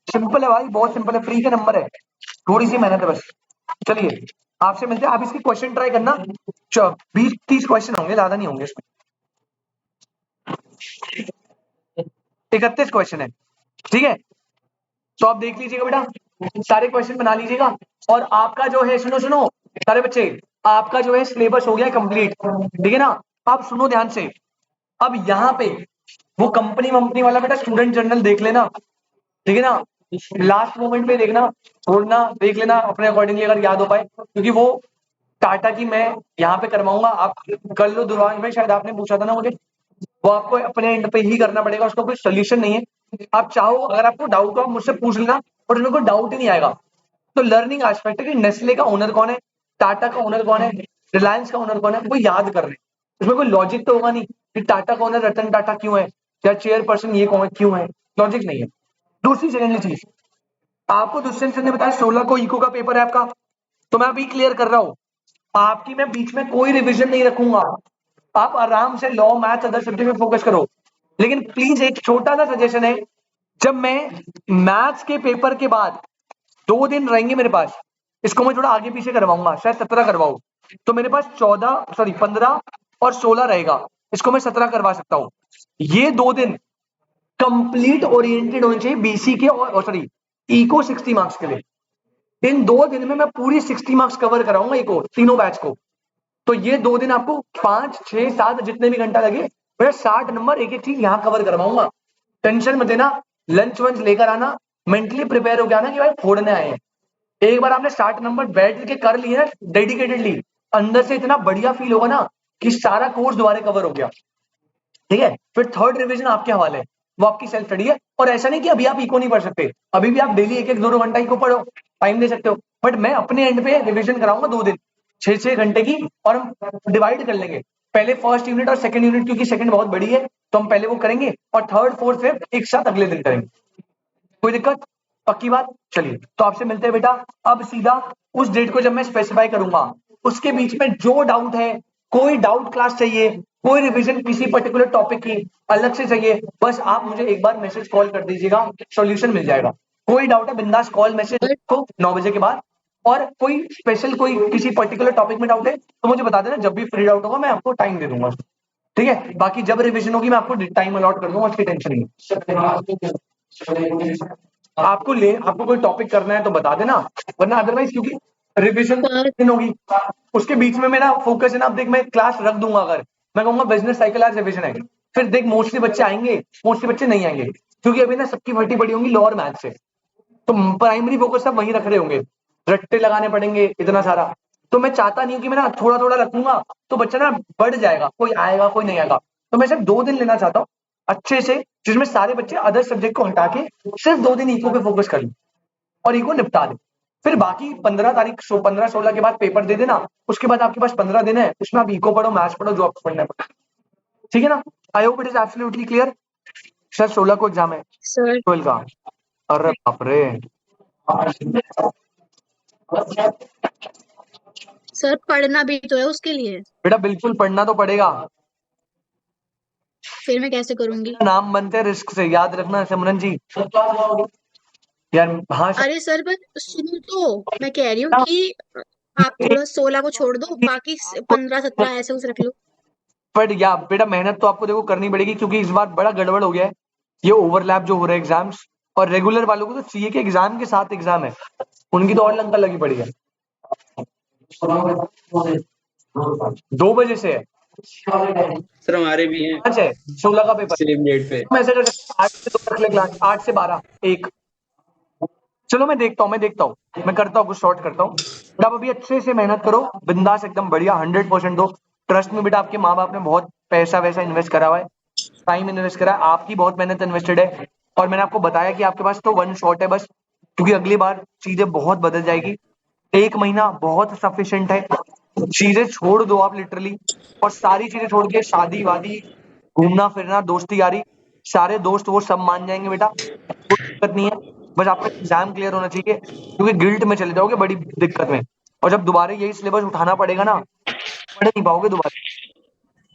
Simple है भाई, बहुत सिंपल है, फ्री का नंबर है, थोड़ी सी मेहनत है बस। चलिए, आपसे मिलते हैं, आप इसकी क्वेश्चन ट्राई करना। 20-30 क्वेश्चन होंगे, ज्यादा नहीं होंगे इसमें। 31 क्वेश्चन है, ठीक है। तो आप देख लीजिएगा बेटा, सारे क्वेश्चन बना लीजिएगा। और आपका जो है, सुनो सुनो सारे बच्चे, आपका जो है सिलेबस हो गया कंप्लीट, ठीक है ना। अब सुनो ध्यान से, अब यहाँ पे वो कंपनी वंपनी वाला बेटा स्टूडेंट जर्नल देख लेना, ठीक है ना। लास्ट मोमेंट पे देखना, छोड़ना, देख लेना अपने अकॉर्डिंगली अगर याद हो पाए, क्योंकि वो टाटा की मैं यहाँ पे करवाऊंगा। आप कर लो दुर्वांश में, शायद आपने पूछा था ना मुझे, वो आपको अपने एंड पे ही करना पड़ेगा, उसका कोई सोल्यूशन नहीं है। आप चाहो, अगर आपको डाउट हो आप मुझसे पूछ लेना, और उनको डाउट ही नहीं आएगा। तो लर्निंग एस्पेक्ट है कि नेस्ले का ओनर कौन है, टाटा का ओनर कौन है, रिलायंस का ओनर कौन है, वो याद कर रहे हैं। इसमें कोई लॉजिक तो होगा नहीं कि टाटा का ओनर रतन टाटा क्यों है, या चेयरपर्सन ये कौन क्यों है, लॉजिक नहीं है। दूसरी सेकेंडली चीज, आपको दुष्यंत सर ने बताया 16 को इको का पेपर है आपका, तो मैं अभी क्लियर कर रहा हूं, आपकी मैं बीच में कोई रिवीजन नहीं रखूंगा। आप आराम से लॉ मैथ अदर सब्जेक्ट में फोकस करो। लेकिन प्लीज एक छोटा सा सजेशन है, जब मैं मैथ्स के पेपर के बाद 2 दिन रहेंगे मेरे पास, इसको मैं थोड़ा आगे पीछे करवाऊंगा, शायद 17 करवाऊं, तो मेरे पास 15 और 16 रहेगा, इसको मैं 17 करवा सकता हूं। ये 2 दिन कंप्लीट ओरिएंटेड होने चाहिए बीसी के और सॉरी इको 60 मार्क्स के लिए। इन 2 दिन में मैं पूरी 60 मार्क्स कवर कराऊंगा इको तीनों बैच को। तो ये 2 दिन आपको 5, 6, 7 जितने भी घंटा लगे, मैं 60 नंबर एक एक चीज यहाँ कवर करवाऊंगा। टेंशन मत लेना, लंच वंच लेकर आना, मेंटली प्रिपेयर हो गया ना कि भाई फोड़ने आए हैं। एक बार आपने 60 नंबर बैठ के कर लिए डेडिकेटेडली, अंदर से इतना बढ़िया फील होगा ना कि सारा कोर्स दोबारा कवर हो गया। ठीक है, फिर थर्ड रिवीजन आपके हवाले है, वो आपकी सेल्फ स्टडी है। और ऐसा नहीं कि अभी आप इको नहीं पढ़ सकते, अभी भी आप डेली 1-1, 2-2 घंटा इको पढ़ो, टाइम दे सकते हो। बट मैं अपने एंड पे रिवीजन कराऊंगा 2 दिन 6-6 घंटे की, और हम डिवाइड कर लेंगे, पहले फर्स्ट यूनिट और सेकंड यूनिट, क्योंकि सेकंड बहुत बड़ी है तो हम पहले वो करेंगे, और थर्ड फोर्थ फिफ्थ एक साथ अगले दिन करेंगे। कोई दिक्कत, पक्की बात। चलिए, तो आपसे मिलते हैं बेटा अब सीधा उस डेट को जब मैं स्पेसिफाई करूंगा। उसके बीच में जो डाउट है, कोई डाउट क्लास चाहिए, कोई रिवीजन किसी पर्टिकुलर टॉपिक की अलग से चाहिए, बस आप मुझे एक बार मैसेज कॉल कर दीजिएगा, सॉल्यूशन मिल जाएगा। कोई डाउट है बिंदास कॉल मैसेज को 9 बजे के बाद। और कोई स्पेशल कोई किसी पर्टिकुलर टॉपिक में डाउट है तो मुझे बता देना, जब भी फ्री डाउट होगा मैं आपको टाइम दे दूंगा, ठीक है। बाकी जब रिवीजन होगी मैं आपको टाइम अलॉट कर दूंगा, उसकी टेंशन नहीं। आपको कोई टॉपिक करना है तो बता देना, वरना अदरवाइज क्योंकि रिवीजन होगी उसके बीच में मेरा फोकस है ना। अब देख, मैं क्लास रख दूंगा, अगर मैं कहूंगा बिजनेस साइकिल आज रिवीजन है, फिर देख मोस्टली बच्चे आएंगे, मोस्टली बच्चे नहीं आएंगे, क्योंकि अभी ना सबकी फटी पड़ी होंगी लॉ और मैथ से, तो प्राइमरी फोकस सब वहीं रख रहे होंगे, रट्टे लगाने पड़ेंगे इतना सारा। तो मैं चाहता नहीं हूँ कि मैं ना थोड़ा थोड़ा रखूंगा तो बच्चा ना बढ़ जाएगा, कोई आएगा कोई नहीं आएगा। तो मैं सिर्फ 2 दिन लेना चाहता हूँ अच्छे से, जिसमें सारे बच्चे अदर सब्जेक्ट को हटा के सिर्फ 2 दिन इको पे फोकस कर लें और इको निपटा दें। फिर बाकी 15 तारीख 15-16 के बाद पेपर दे देना। उसके बाद आपके पास 15 दिन है, उसमें आप इको पढ़ो, मैथ्स पढ़ो, जो आपको पढ़ना है। ठीक है ना? I hope it is absolutely clear. Sir 16 को एग्जाम है सर 12 का। अरे बाप रे। सर पढ़ना भी तो है उसके लिए, बेटा बिल्कुल पढ़ना तो पड़ेगा। फिर मैं कैसे करूंगी? नाम बनते हैं रिस्क से, याद रखना सिमरन जी। यार हाँ अरे सर पर सुनो तो, मैं कह रही हूँ कि आप थोड़ा 16 को छोड़ दो, बाकी 15-17 ऐसे कुछ रख लो। बट या बेटा मेहनत तो आपको देखो करनी पड़ेगी, क्योंकि इस बार बड़ा गड़बड़ हो गया है। ये ओवरलैप जो हो रहा है एग्जाम्स, और रेगुलर वालों को तो सीए के एग्जाम के साथ एग्जाम है, उनकी तो और लंका लगी पड़ी है। 2 बजे से है, सर हमारे भी हैं 5 है 16 का पेपर। सेम डेट पे। हम ऐसे कर सकते हैं 8 से 2 रख ले क्लास, 8 से 12 1। चलो मैं देखता हूँ, मैं करता हूँ कुछ शॉर्ट करता हूँ। बेटा आप अभी अच्छे से मेहनत करो, बिंदास एकदम बढ़िया 100% दो। ट्रस्ट में बेटा आपके माँ बाप ने बहुत पैसा वैसा इन्वेस्ट करा हुआ है, टाइम इन्वेस्ट करा है, आपकी बहुत मेहनत इन्वेस्टेड है। और मैंने आपको बताया कि आपके पास तो 1 शॉट है बस, क्योंकि अगली बार चीजें बहुत बदल जाएगी। 1 महीना बहुत सफिशिएंट है, चीजें छोड़ दो आप लिटरली, और सारी चीजें छोड़ के शादी वादी, घूमना फिरना, दोस्ती यारी, सारे दोस्त वो सब मान जाएंगे बेटा, कोई दिक्कत नहीं है। बस आपका एग्जाम क्लियर होना चाहिए, क्योंकि गिल्ट में चले जाओगे बड़ी दिक्कत में, और जब दोबारा यही सिलेबस उठाना पड़ेगा ना, पढ़ नहीं पाओगे दोबारा।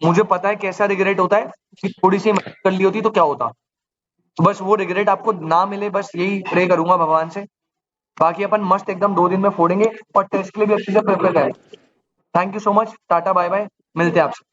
मुझे पता है कैसा रिग्रेट होता है कि थोड़ी सी मेहनत कर ली होती तो क्या होता। तो बस वो रिग्रेट आपको ना मिले, बस यही प्रे करूंगा भगवान से। बाकी अपन मस्त एकदम 2 दिन में फोड़ेंगे, और टेस्ट के लिए भी अच्छे से प्रिपेयर करें। Thank you so much, tata bye bye, मिलते हैं आपसे।